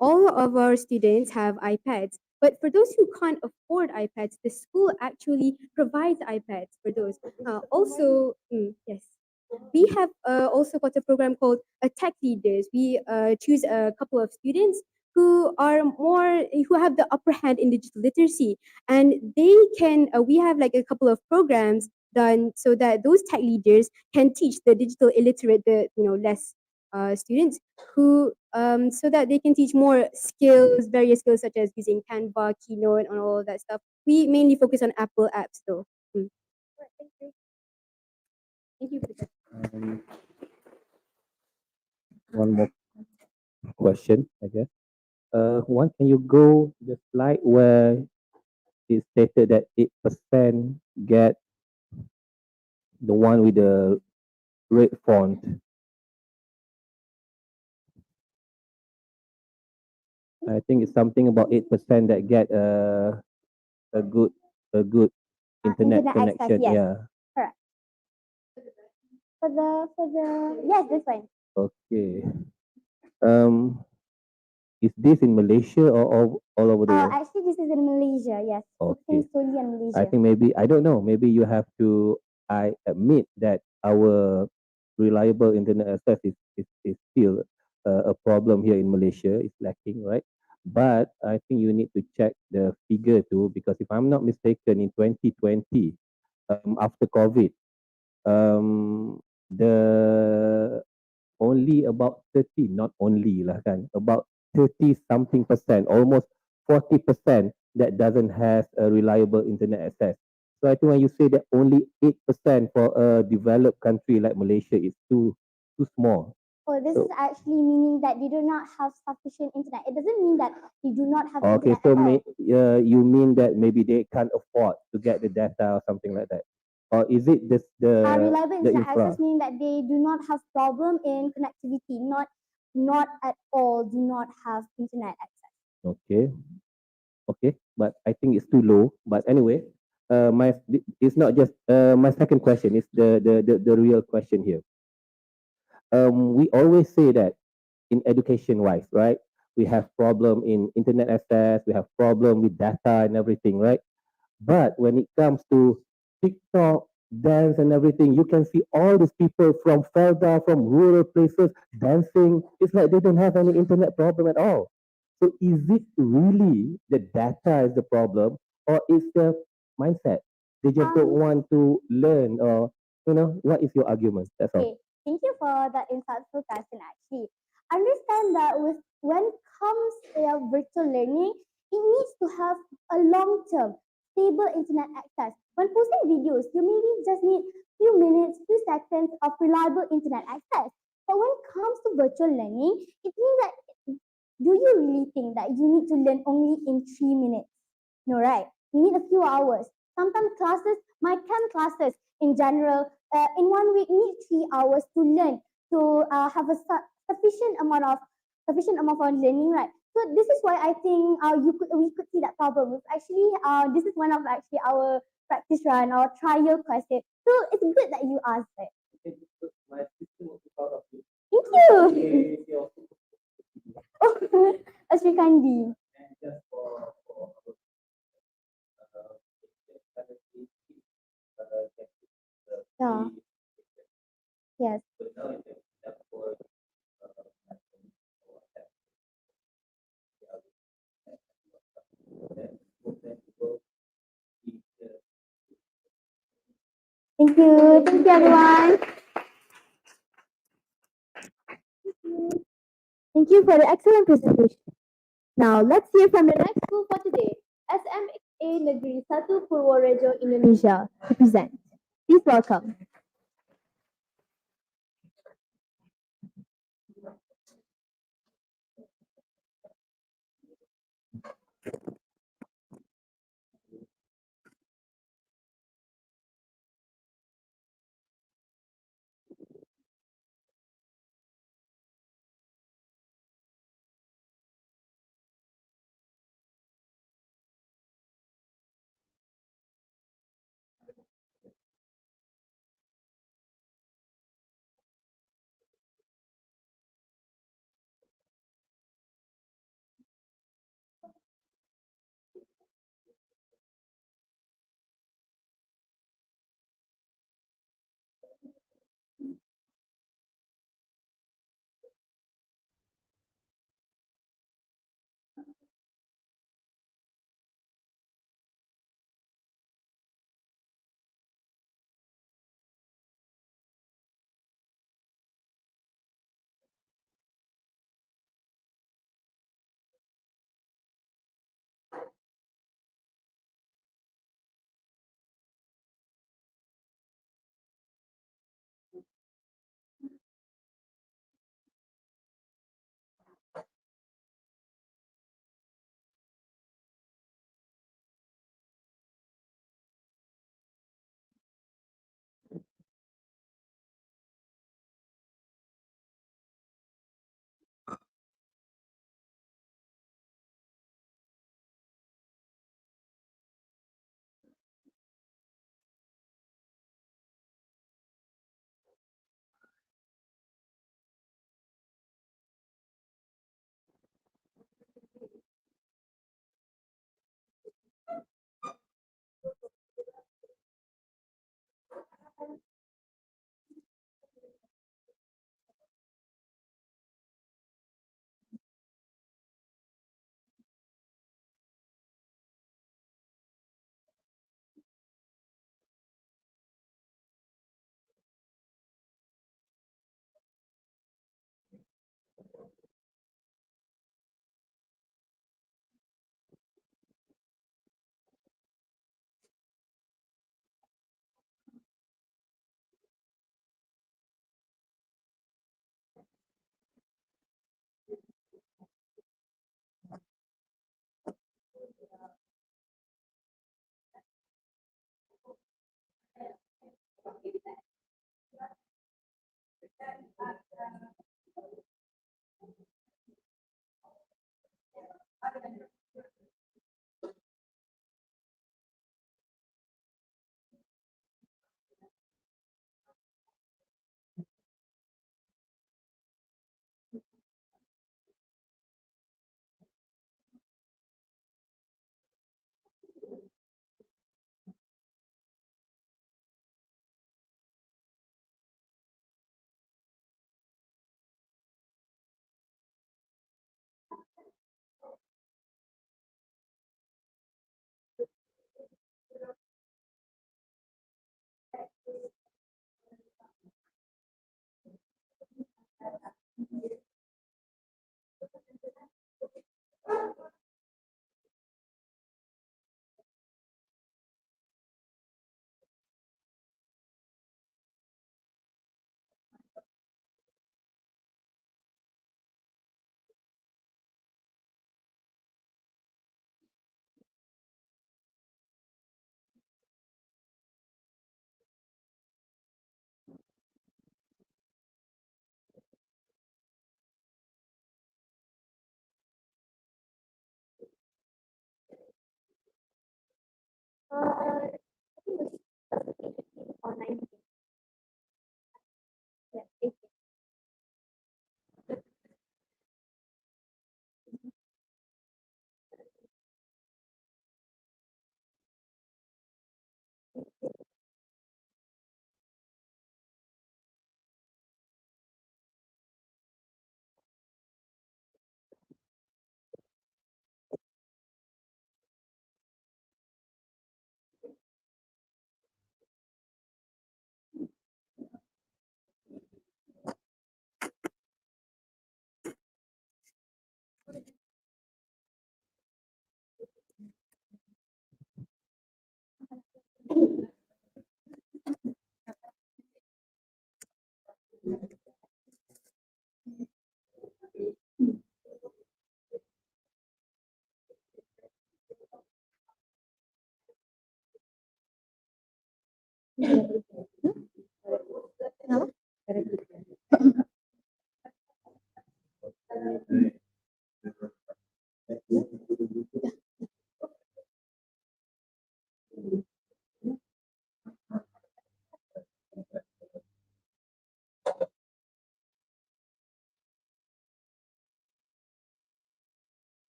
all of our students have iPads, but for those who can't afford iPads, the school actually provides iPads for those. Yes, we have also got a program called Tech Leaders. We choose a couple of students who have the upper hand in digital literacy, and they can. We have like a couple of programs done so that those tech leaders can teach the digital illiterate, the less students who so that they can teach more skills, various skills such as using Canva, Keynote, and all of that stuff. We mainly focus on Apple apps though. Right, thank you. Thank you for that. One more question, I guess. One, can you go the slide where it stated that 8% get the one with the red font? I think it's something about 8% that get a good internet connection. Access, yes. Yeah. Correct. For the yes, this one. Okay. Is this in Malaysia or all over the world? Actually, this is in Malaysia. Yes. Okay. Solely in Malaysia. I think maybe, I don't know, maybe you have to, I admit that our reliable internet access is still a problem here in Malaysia. It's lacking, right? But I think you need to check the figure too, because if I'm not mistaken, in 2020, after COVID, the only about 30, not only lah kan, about 30 something percent, almost 40% that doesn't have a reliable internet access. So I think when you say that only 8% for a developed country like Malaysia is too small. Oh, this So, is actually meaning that they do not have sufficient internet. It doesn't mean that they do not have okay, internet so at all. you mean that maybe they can't afford to get the data or something like that? Or is it this Reliable the internet infra? access meaning that they do not have problem in connectivity, not at all do not have internet access. Okay, okay, but I think it's too low. But anyway, my it's not just my second question. It's the real question here. We always say that in education wise, right? We have problem in internet access. We have problem with data and everything, right? But when it comes to TikTok, dance and everything, you can see all these people from further, from rural places dancing. It's like they don't have any internet problem at all. So is it really the data is the problem, or is the mindset? They just don't want to learn, or what is your argument? That's all. Okay, thank you for that insightful question. Actually, understand that when comes virtual learning, it needs to have a long-term, stable internet access. When posting videos, you maybe just need few minutes, few seconds of reliable internet access. But when it comes to virtual learning, it means that do you really think that you need to learn only in 3 minutes? No, right? You need a few hours. Sometimes classes, my chem classes in general, in 1 week need 3 hours to learn to have a sufficient amount of learning, right? So this is why I think we could see that problem. Actually, this is one of actually our practice run or trial question. So it's good that you asked it. Thank you. Oh, Asri Kandi. Yeah. Yes. Thank you. Thank you, everyone. Thank you for the excellent presentation. Now, let's hear from the next school for today, SMA Negeri 1 Purworejo, Indonesia, to present. Please welcome.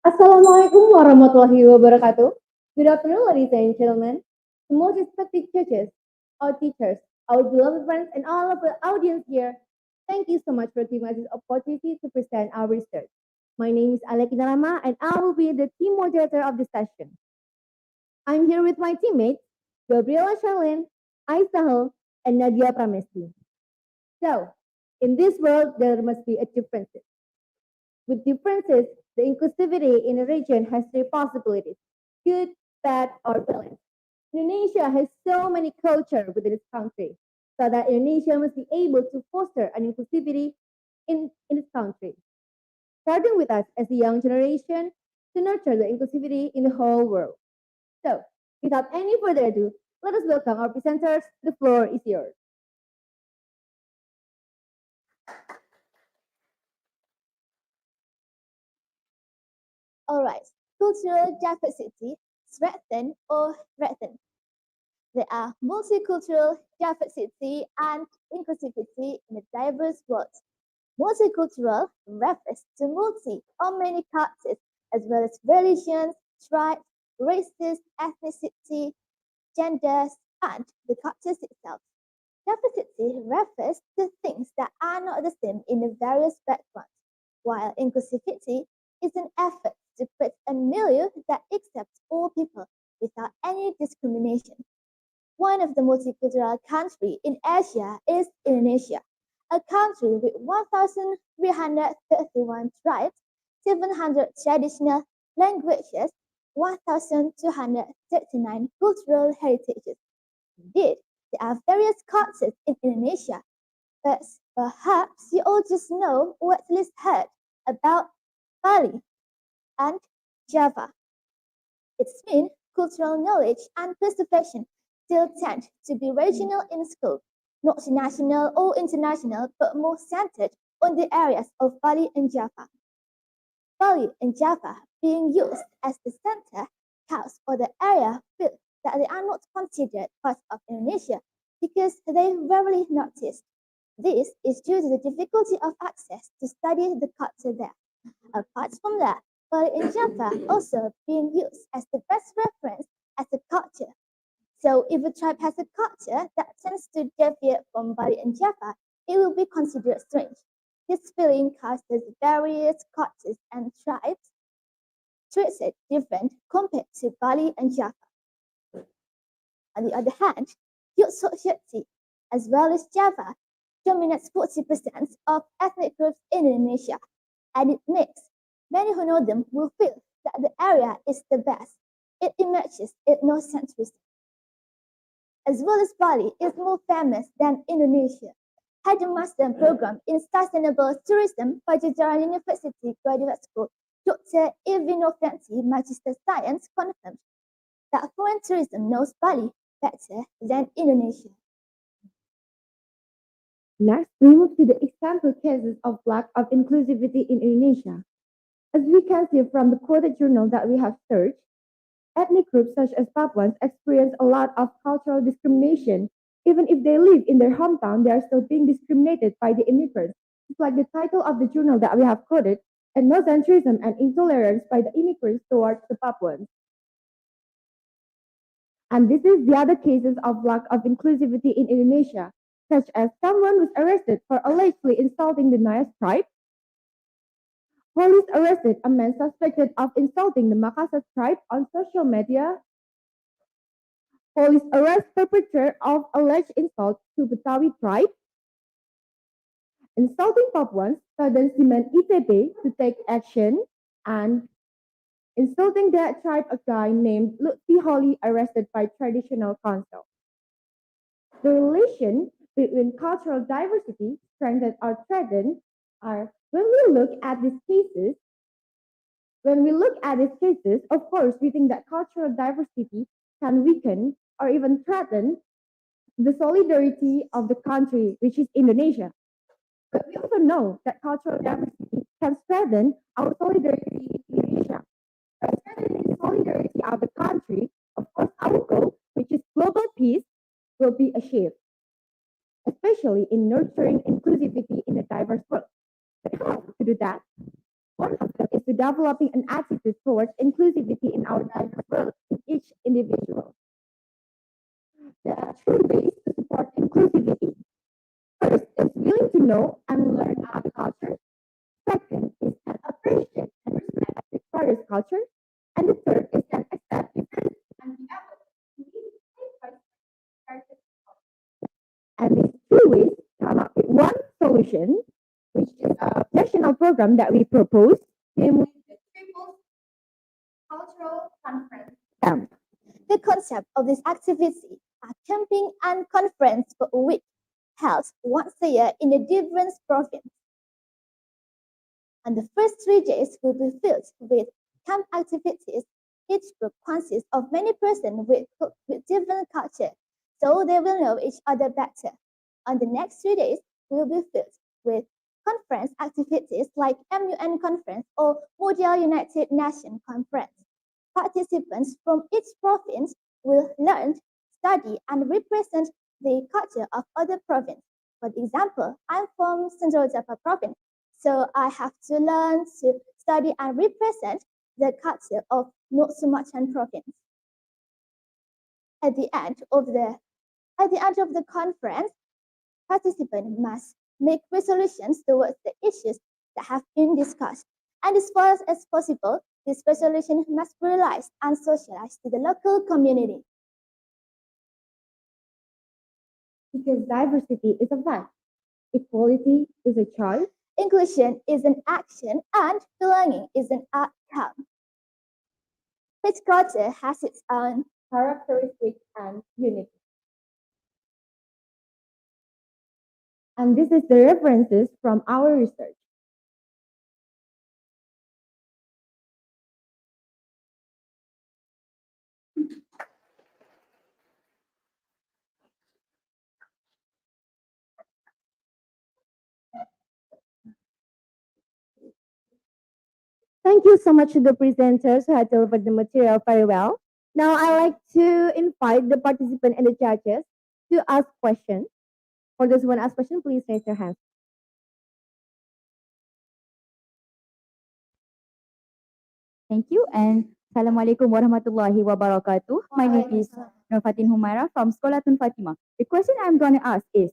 Assalamualaikum warahmatullahi wabarakatuh. Good afternoon, ladies and gentlemen. The most respected judges, our teachers, our beloved friends, and all of the audience here, thank you so much for giving us this opportunity to present our research. My name is Alek Inarama, and I will be the team moderator of this session. I'm here with my teammates, Gabriela Charlene, Aisahel, and Nadia Pramesti. So, in this world, there must be a differences. With differences, the inclusivity in a region has three possibilities: good, bad, or balanced. Indonesia has so many cultures within its country, so that Indonesia must be able to foster an inclusivity in its country. Starting with us as a young generation to nurture the inclusivity in the whole world. So, without any further ado, let us welcome our presenters. The floor is yours. All right, cultural diversity, strengthen or threaten. There are multicultural diversity and inclusivity in a diverse world. Multicultural refers to multi or many cultures, as well as religions, tribes, races, ethnicity, genders, and the cultures itself. Diversity refers to things that are not the same in the various backgrounds, while inclusivity is an effort to create a milieu that accepts all people without any discrimination. One of the multicultural countries in Asia is Indonesia, a country with 1,331 tribes, 700 traditional languages, 1,239 cultural heritages. Indeed, there are various cultures in Indonesia, but perhaps you all just know or at least heard about Bali and Java. Its mean cultural knowledge and preservation still tend to be regional in scope, not national or international, but more centered on the areas of Bali and Java. Bali and Java being used as the center counts for the area feel that they are not considered part of Indonesia because they rarely noticed. This is due to the difficulty of access to study the culture there. Apart from that, Bali and Java also being used as the best reference as a culture. So if a tribe has a culture that tends to deviate from Bali and Java, it will be considered strange. This feeling causes various cultures and tribes treats it different compared to Bali and Java. On the other hand, youth society, as well as Java, dominates 40% of ethnic groups in Indonesia, and it makes many who know them will feel that the area is the best. It emerges ethnocentrism. As well as Bali is more famous than Indonesia. Had a master program in sustainable tourism by Jajaran University Graduate School, Dr. Evino Fancy Magister Science confirmed that foreign tourism knows Bali better than Indonesia. Next, we move to the example cases of lack of inclusivity in Indonesia. As we can see from the quoted journal that we have searched, ethnic groups such as Papuans experience a lot of cultural discrimination. Even if they live in their hometown, they are still being discriminated by the immigrants. It's like the title of the journal that we have quoted, ethnocentrism and intolerance by the immigrants towards the Papuans. And this is the other cases of lack of inclusivity in Indonesia, such as someone was arrested for allegedly insulting the Nias tribe. Police arrested a man suspected of insulting the Makassar tribe on social media. Police arrest perpetrator of alleged insult to Betawi tribe. Insulting Papuans, students demand ITB to take action, and insulting that tribe, a guy named Lutfi Holly arrested by traditional council. The relation between cultural diversity, strengthened or threatened, are when we look at these cases, of course, we think that cultural diversity can weaken or even threaten the solidarity of the country, which is Indonesia. But we also know that cultural diversity can strengthen our solidarity in Indonesia. By strengthening the solidarity of the country, of course, our goal, which is global peace, will be achieved, especially in nurturing inclusivity in a diverse world. But how to do that? One of them is to developing an attitude towards inclusivity in our diverse world in each individual. There are three ways to support inclusivity. First is willing to know and learn other cultures. Second is an appreciate and respect Victoria's culture. And the third is an accept difference and be able to live and these two ways come up with one solution, which is a national program that we propose, namely the Triple Cultural Conference Camp. The concept of this activity are camping and conference for a week, held once a year in a different province. And the first 3 days will be filled with camp activities. Each group consists of many persons with different culture, so they will know each other better. On the next 3 days will be filled with conference activities like MUN conference or Mondial United Nations conference. Participants from each province will learn, study, and represent the culture of other provinces. For example, I'm from Central Java province, so I have to learn to study and represent the culture of North Sumatran province. At the end of the conference, participants must make resolutions towards the issues that have been discussed. And as far as possible, this resolution must be realized and socialized to the local community. Because diversity is a fact, equality is a choice, inclusion is an action, and belonging is an outcome. Each culture has its own characteristics and uniqueness. And this is the references from our research. Thank you so much to the presenters who had delivered the material very well. Now I'd like to invite the participant and the judges to ask questions. For those who want to ask questions, please raise your hands. Thank you and Assalamualaikum warahmatullahi wabarakatuh. My name is Fatin Humaira from Sekolah Fatimah. The question I'm going to ask is,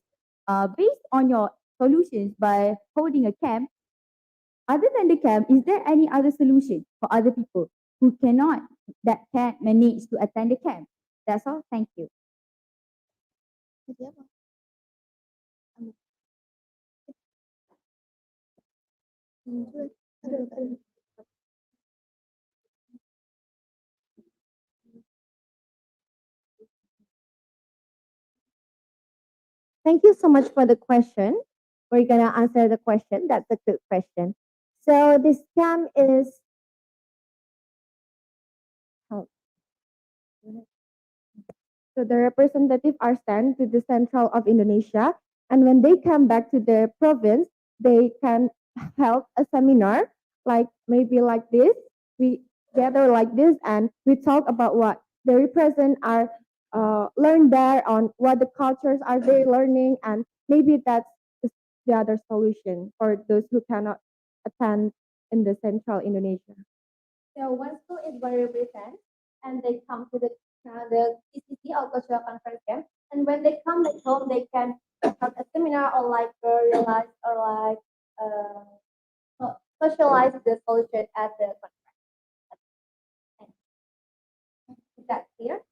based on your solutions by holding a camp, other than the camp, is there any other solution for other people who that can't manage to attend the camp? That's all. Thank you. Thank you so much for the question. We're gonna answer the question. That's a good question. So this scam is so the representative are sent to the central of Indonesia, and when they come back to their province, they can held a seminar like maybe like this. We gather like this, and we talk about what the represent are learn there on what the cultures are they learning, and maybe that's the other solution for those who cannot attend in the central Indonesia. So one school is going to represent, and they come to the CCC or cultural conference camp. And when they come back home, they can have a seminar or like realize or like socialize the solution at the conference. Is that clear?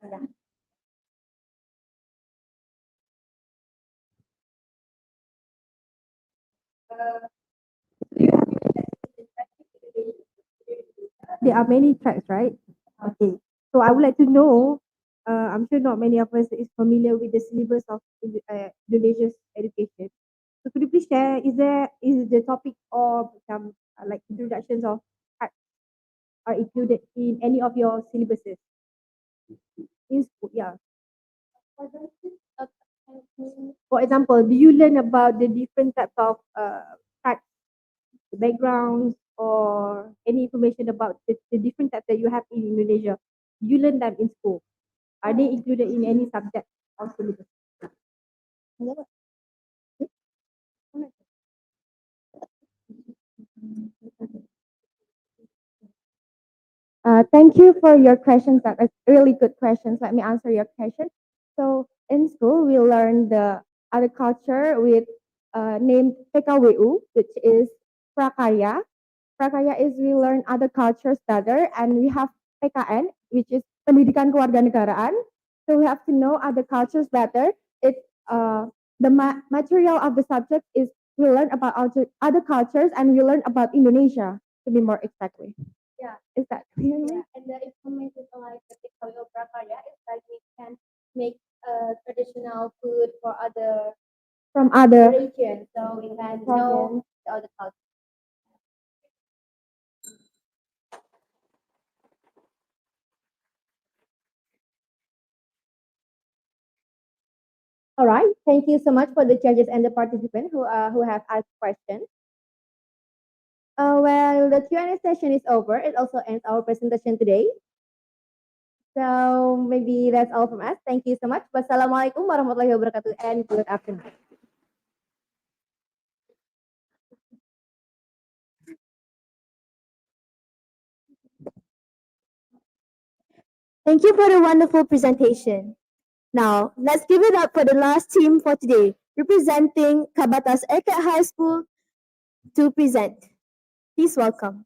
Yeah. There are many tracks, right? Okay. So I would like to know, I'm sure not many of us is familiar with the syllabus of Indonesia's education. So could you please share, is the topic of some like introductions of arts are included in any of your syllabuses? In school, yeah. For example, do you learn about the different types of arts, backgrounds, or any information about the different types that you have in Indonesia? Do you learn them in school? Are they included in any subject or syllabus? Thank you for your questions. That are really good questions. Let me answer your question. So in school, we learn the other culture with named PKWU, which is Prakarya. Prakarya is we learn other cultures better, and we have PKN, which is Pendidikan Kewarganegaraan. So we have to know other cultures better. It's the material of the subject is we learn about other cultures, and we learn about Indonesia to be more exactly. Yeah. Is that clear? Yeah. And the information like the Tiktoyo Prakarya is like we can make traditional food for other from other regions, so we can know the other culture. All right. Thank you so much for the judges and the participants who have asked questions. Well, the Q&A session is over. It also ends our presentation today. So maybe that's all from us. Thank you so much. Wassalamualaikum warahmatullahi wabarakatuh and good afternoon. Thank you for the wonderful presentation. Now, let's give it up for the last team for today, representing KABATAS ERKEK High School to present. Please welcome.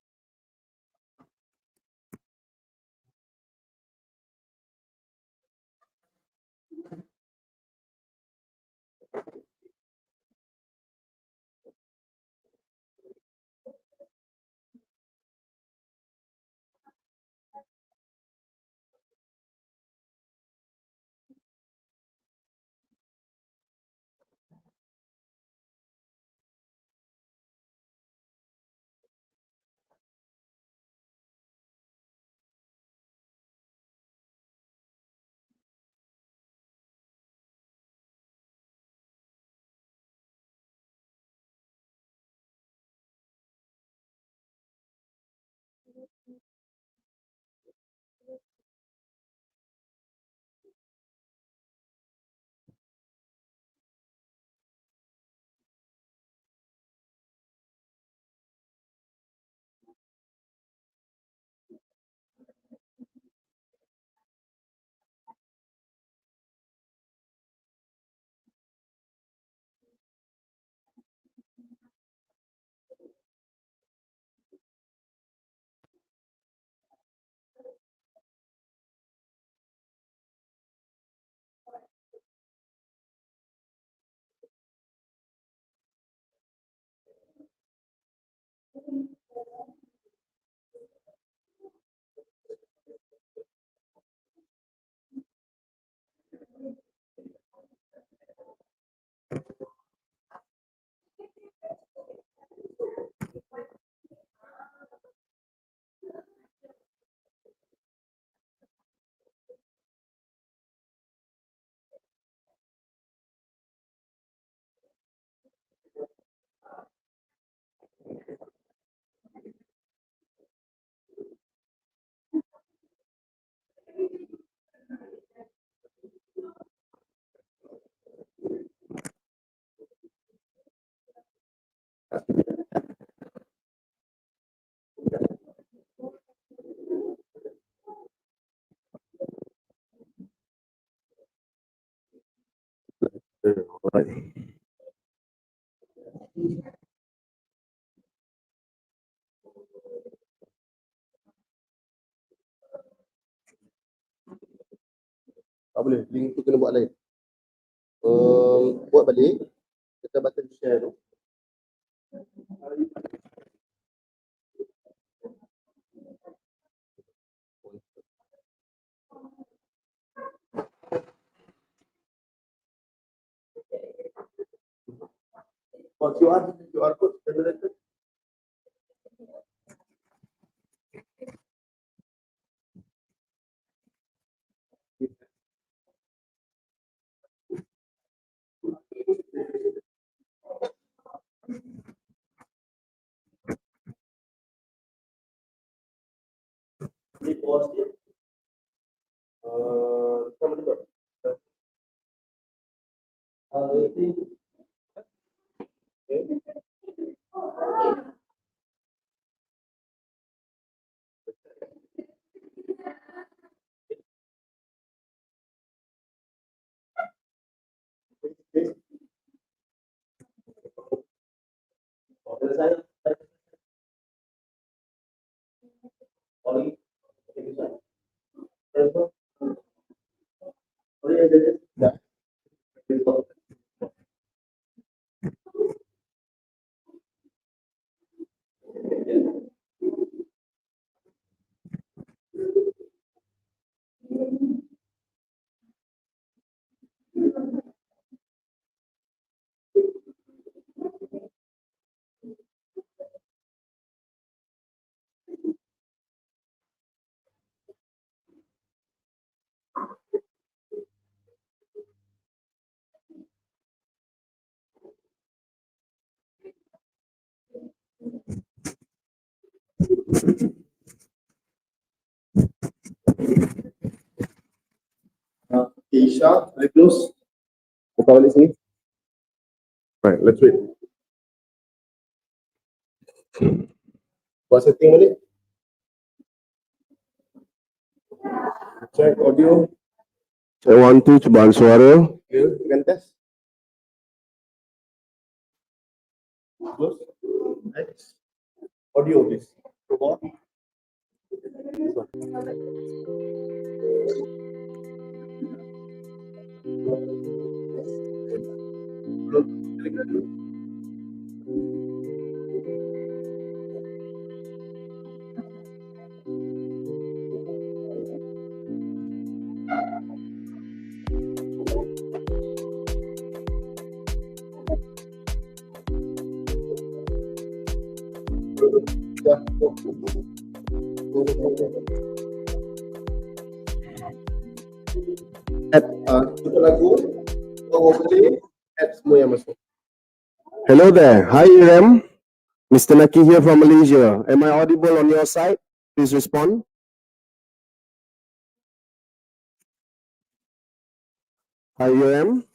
Right. Tak boleh, link tu kena buat lain. Buat balik, tekan button share tu. Oh, QR code generated. Ni pause dia. Sama juga. Isha, very close. Buka balik sini. Right, let's wait. Buat setting balik. Check audio. Check 1, 2, cubaan suara. Okay, tekan test. Close. Next. Audio, please. Robot. Kita lagu, add semua yang masuk. Hello there. Hi, Irem. Mr. Naki here from Malaysia. Am I audible on your side? Please respond. Hi, Irem.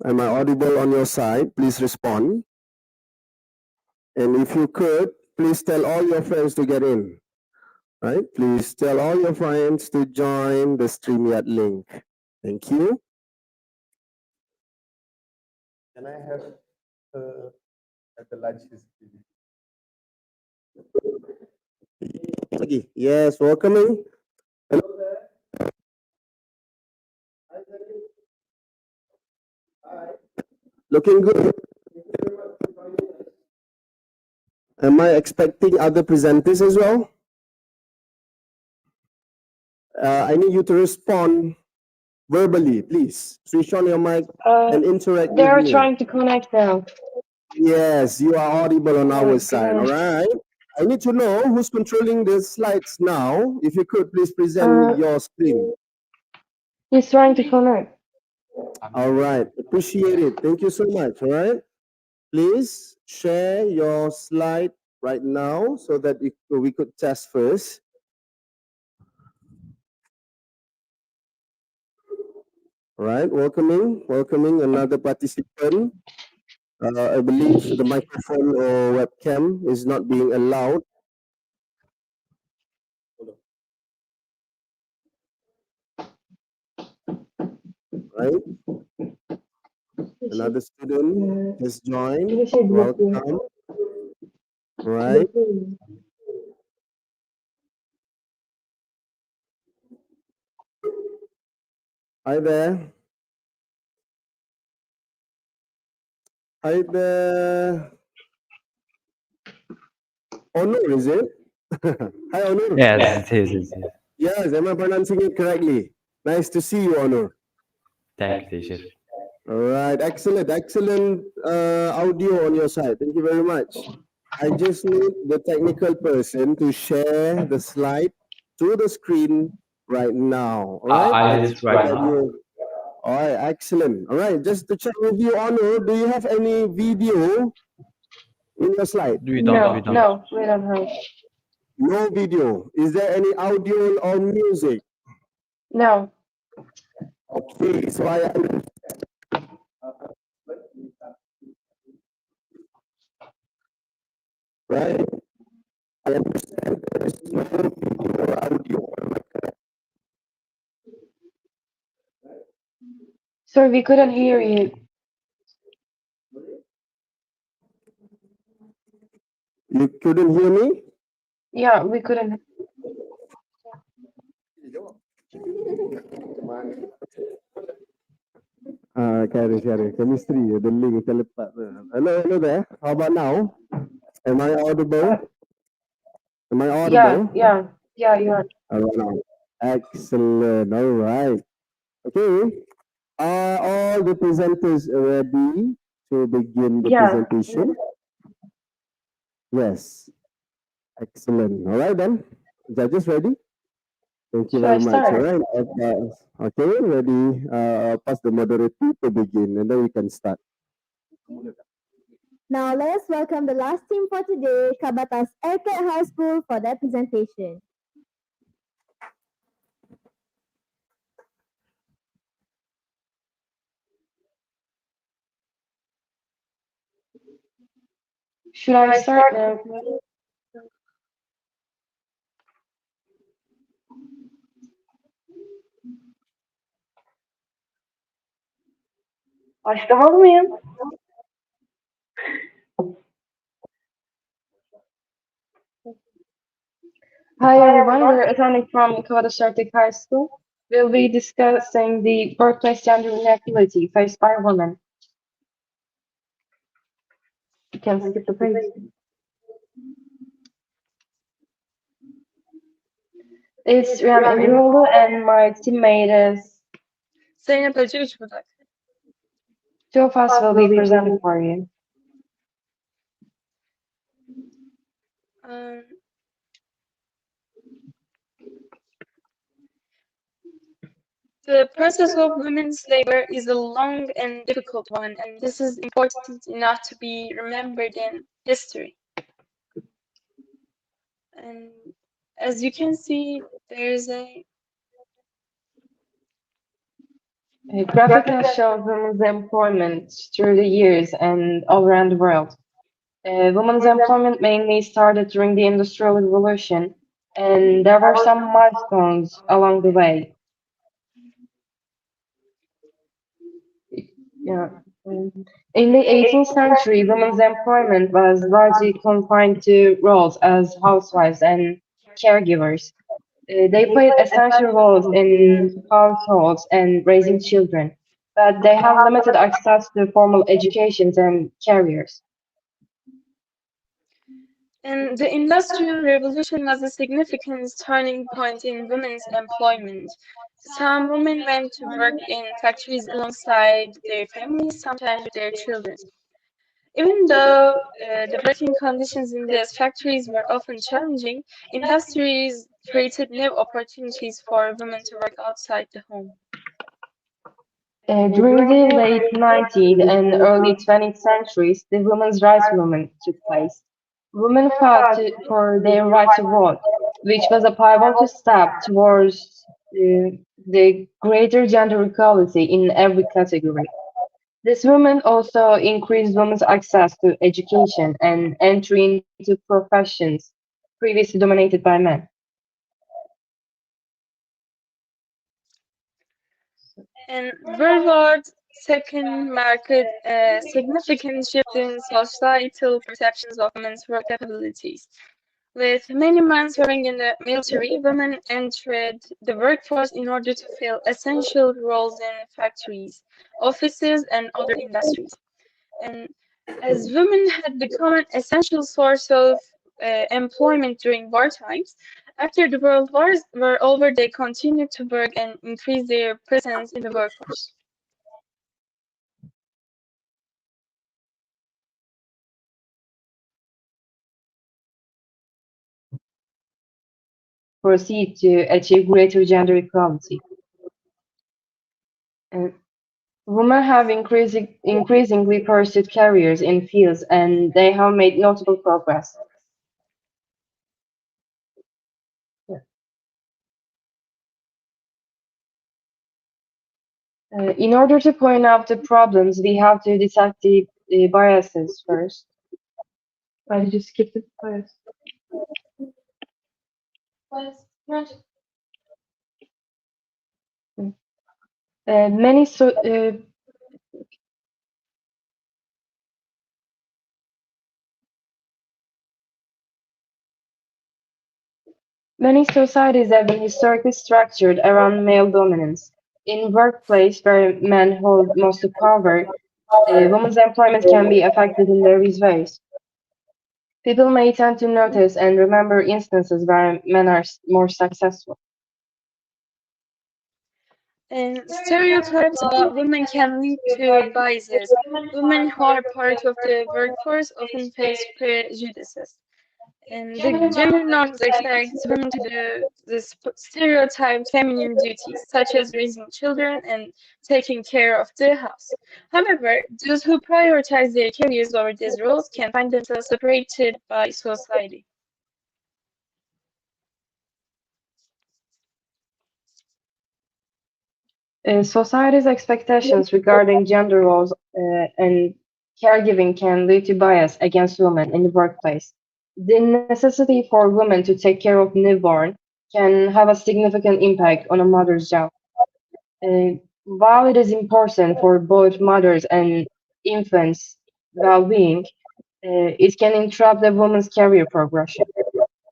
Am I audible on your side? Please respond. And if you could, please tell all your friends to get in. Right? Please tell all your friends to join the StreamYard link. Thank you. Can I have at the lunch? Yes, welcoming. Hello there. Hi. Looking good. Am I expecting other presenters as well? I need you to respond verbally, please. Switch on your mic and interact with me. They're trying to connect now. Yes, you are audible on our side, all gosh. right? I need to know who's controlling the slides now. If you could, please present your screen. He's trying to connect. All right, appreciate it. Thank you so much, all right? Please share your slide right now so that we could test first. All right, welcoming another participant. I believe the microphone or webcam is not being allowed. right? Another student has joined. Welcome. Right. Hi there. Hi there. Onur, is it? Hi, Onur. Yes, it is. Yes, am I pronouncing it correctly? Nice to see you, Onur. Thank you, teacher. All right, excellent, excellent audio on your side. Thank you very much. I just need the technical person to share the slide to the screen right now. All right? I did it right now. All right, excellent. All right, just to check with you, Onur, do you have any video in your slide? We don't. No, we don't have. No video. Is there any audio or music? No. Okay, so I understand. Right? I understand there is no video or audio. Am I correct? Sorry, we couldn't hear you. You couldn't hear me? Yeah, we couldn't. Carry. Chemistry, the link. Hello there. How about now? Am I audible? Am I audible? Yeah, you are. All right, now. Excellent. All right. Okay. Are all the presenters ready to begin the presentation? Yes. Excellent. All right then. Judges ready? Thank you Should I very much. start? All right. Okay, ready. Pass the moderator to begin, and then we can start. Now let us welcome the last team for today, KABATAS ERKEK High School, for their presentation. Should I start now? Başlamalı mıyım? Hi everyone, we're attending from KABATAS ERKEK High School. We'll be discussing the workplace gender inequality faced by women. You can skip the page. It's ANADOLU and my teammate is two of us will be presenting for you. The process of women's labor is a long and difficult one, and this is important enough to be remembered in history. And as you can see, there is a graphic that shows women's employment through the years and all around the world. Women's employment mainly started during the Industrial Revolution, and there were some milestones along the way. In the 18th century, women's employment was largely confined to roles as housewives and caregivers. They played essential roles in households and raising children, but they have limited access to formal educations and careers. And the Industrial Revolution was a significant turning point in women's employment. Some women went to work in factories alongside their families, sometimes with their children. Even though the working conditions in these factories were often challenging, industries created new opportunities for women to work outside the home. During the late 19th and early 20th centuries, the women's rights movement took place. Women fought for their right to vote, which was a pivotal step towards the greater gender equality in every category. This movement also increased women's access to education and entry into professions previously dominated by men. And worldwide, second marked a significant shift in societal perceptions of women's work capabilities. With many men serving in the military, women entered the workforce in order to fill essential roles in factories, offices, and other industries. And as women had become an essential source of employment during war times, after the world wars were over, they continued to work and increase their presence in the workforce. Proceed to achieve greater gender equality. And women have increasingly pursued careers in fields and they have made notable progress. In order to point out the problems, we have to detect the biases first. Why did you skip the bias? Many societies have been historically structured around male dominance. In workplace where men hold most of power, women's employment can be affected in various ways. People may tend to notice and remember instances where men are more successful. And stereotypes about women can lead to biases. Women who are part of the workforce often face prejudices. And the gender norms expect women to do the stereotyped feminine duties, such as raising children and taking care of the house. However, those who prioritize their careers over these roles can find themselves separated by society. Society's expectations regarding gender roles and caregiving can lead to bias against women in the workplace. The necessity for women to take care of newborn can have a significant impact on a mother's job. While it is important for both mothers and infants' well-being, it can interrupt a woman's career progression.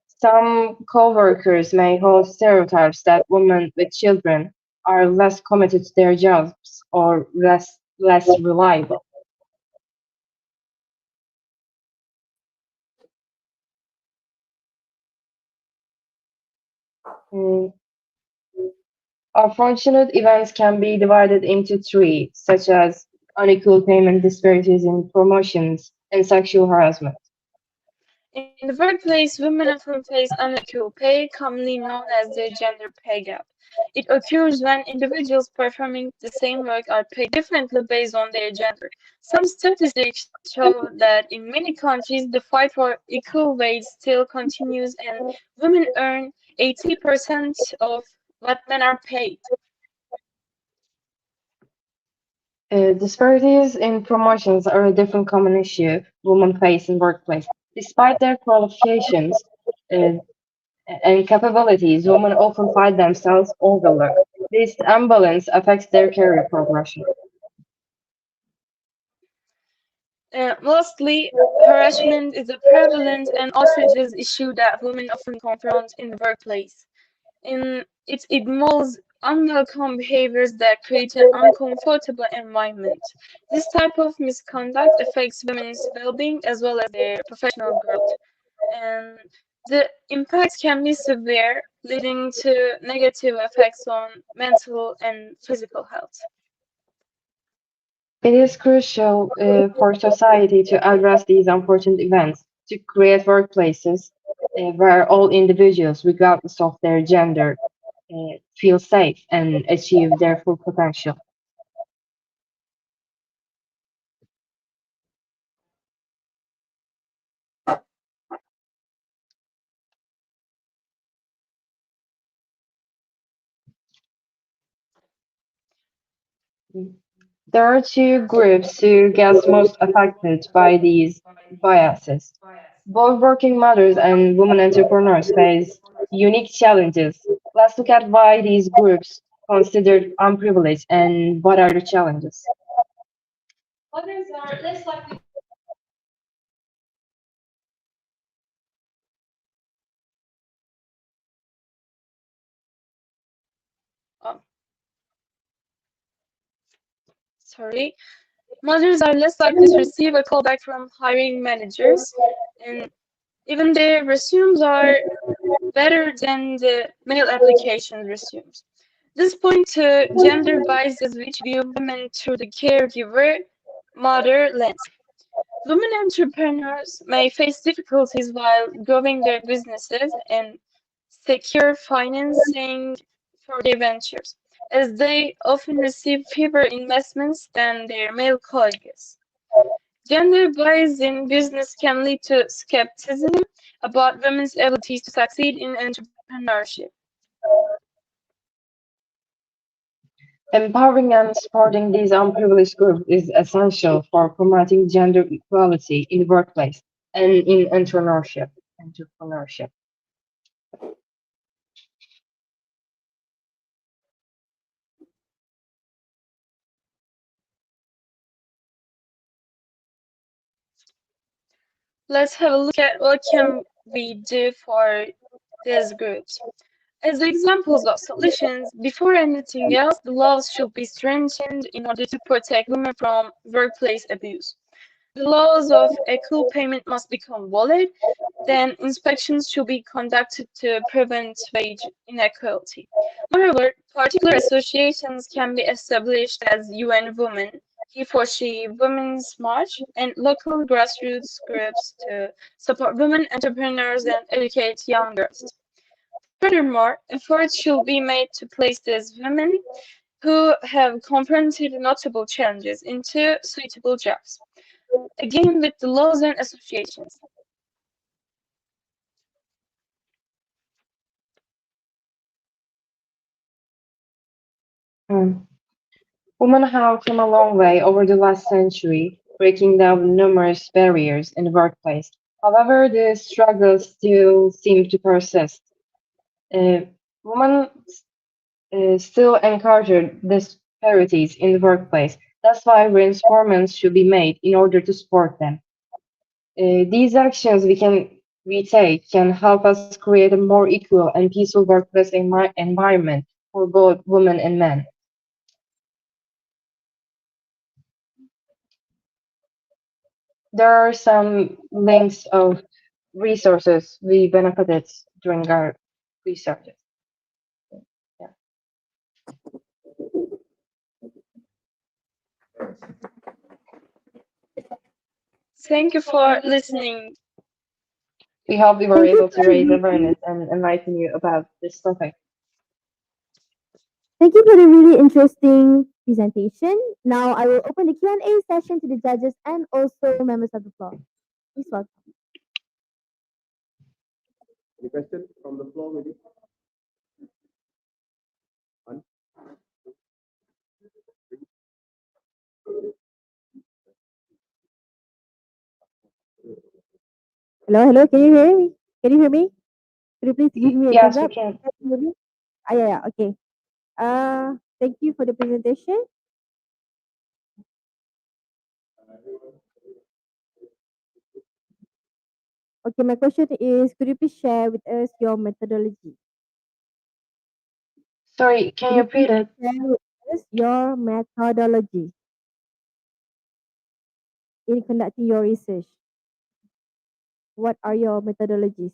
Some co-workers may hold stereotypes that women with children are less committed to their jobs or less reliable. Mm, Unfortunate events can be divided into three, such as unequal payment disparities in promotions and sexual harassment. In the workplace, women often face unequal pay, commonly known as the gender pay gap. It occurs when individuals performing the same work are paid differently based on their gender. Some statistics show that in many countries, the fight for equal wage still continues, and women earn 80% of what men are paid. Disparities in promotions are a different common issue women face in workplace. Despite their qualifications uh, and capabilities, women often find themselves overlooked. This imbalance affects their career progression. Lastly, harassment is a prevalent and outrageous issue that women often confront in the workplace. It involves unwelcome behaviors that create an uncomfortable environment. This type of misconduct affects women's well-being as well as their professional growth. And the impacts can be severe, leading to negative effects on mental and physical health. It is crucial for society to address these unfortunate events, to create workplaces where all individuals, regardless of their gender, feel safe and achieve their full potential. There are two groups who get most affected by these biases. Both working mothers and women entrepreneurs face unique challenges. Let's look at why these groups considered unprivileged, and what are the challenges? Others are less likely. Oh, sorry. Mothers are less likely to receive a callback from hiring managers, and even their resumes are better than the male application resumes. This points to gender biases which view women through the caregiver mother lens. Women entrepreneurs may face difficulties while growing their businesses and secure financing for their ventures, as they often receive fewer investments than their male colleagues. Gender bias in business can lead to skepticism about women's abilities to succeed in entrepreneurship. Empowering and supporting these unprivileged groups is essential for promoting gender equality in the workplace and in entrepreneurship. Let's have a look at what can we do for these groups. As examples of solutions, before anything else, the laws should be strengthened in order to protect women from workplace abuse. The laws of equal payment must become valid, then inspections should be conducted to prevent wage inequality. Moreover, particular associations can be established as UN Women, He for She Women's March, and local grassroots groups to support women entrepreneurs and educate young girls. Furthermore, efforts should be made to place these women who have confronted notable challenges into suitable jobs, again with the laws and associations. Women have come a long way over the last century, breaking down numerous barriers in the workplace. However, the struggles still seem to persist. Women still encounter disparities in the workplace. That's why reinforcements should be made in order to support them. These actions we take can help us create a more equal and peaceful workplace environment for both women and men. There are some links of resources we benefited during our research. Yeah. Thank you for listening. We hope we were able to raise awareness and enlighten you about this topic. Thank you for the really interesting presentation. Now I will open the Q&A session to the judges and also members of the floor. Please welcome. Any question from the floor, maybe? One. Hello, can you hear me? Can you hear me? Could you please give me a Yes, thumbs we up? can. Yeah, okay. Thank you for the presentation. Okay, my question is, could you please share with us your methodology? Sorry, can you repeat it? Share with us your methodology in conducting your research. What are your methodologies?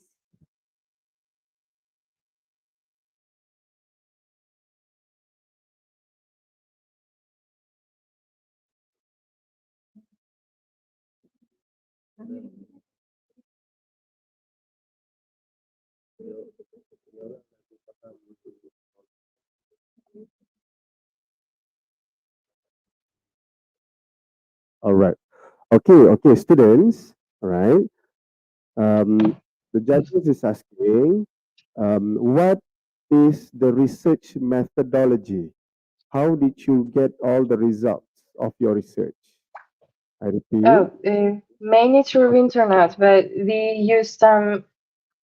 All right. Okay, students. All right. The judges is asking, what is the research methodology? How did you get all the results of your research? I repeat. Mainly through internet, but we used some.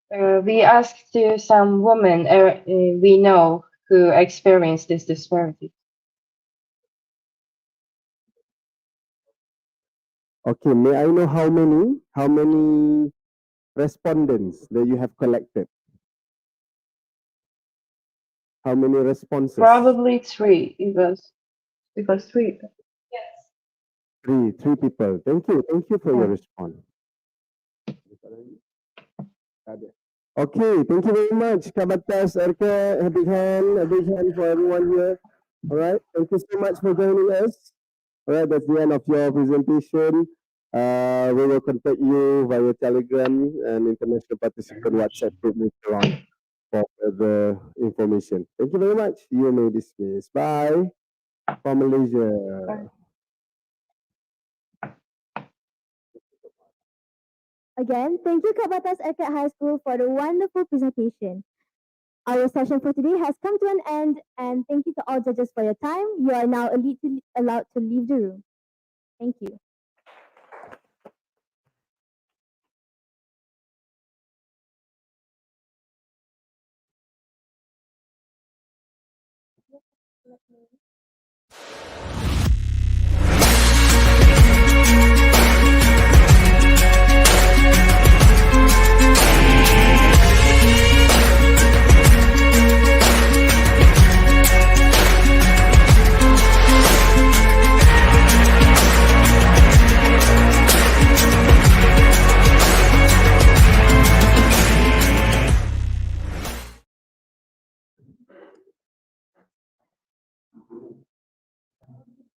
We asked to some women we know who experience this disparity. Okay, may I know how many respondents that you have collected? How many responses? Probably three, because three. Three people. Thank you for your response. Okay, thank you very much, KABATAS, ERKEK, a big hand for everyone here. All right, thank you so much for joining us. All right, that's the end of your presentation. We will contact you via Telegram and international participant WhatsApp group later on for further information. Thank you very much. You may dismiss. Bye from Malaysia. Again, thank you KABATAS ERKEK High School for the wonderful presentation. Our session for today has come to an end, and thank you to all judges for your time. You are now allowed to leave the room. Thank you.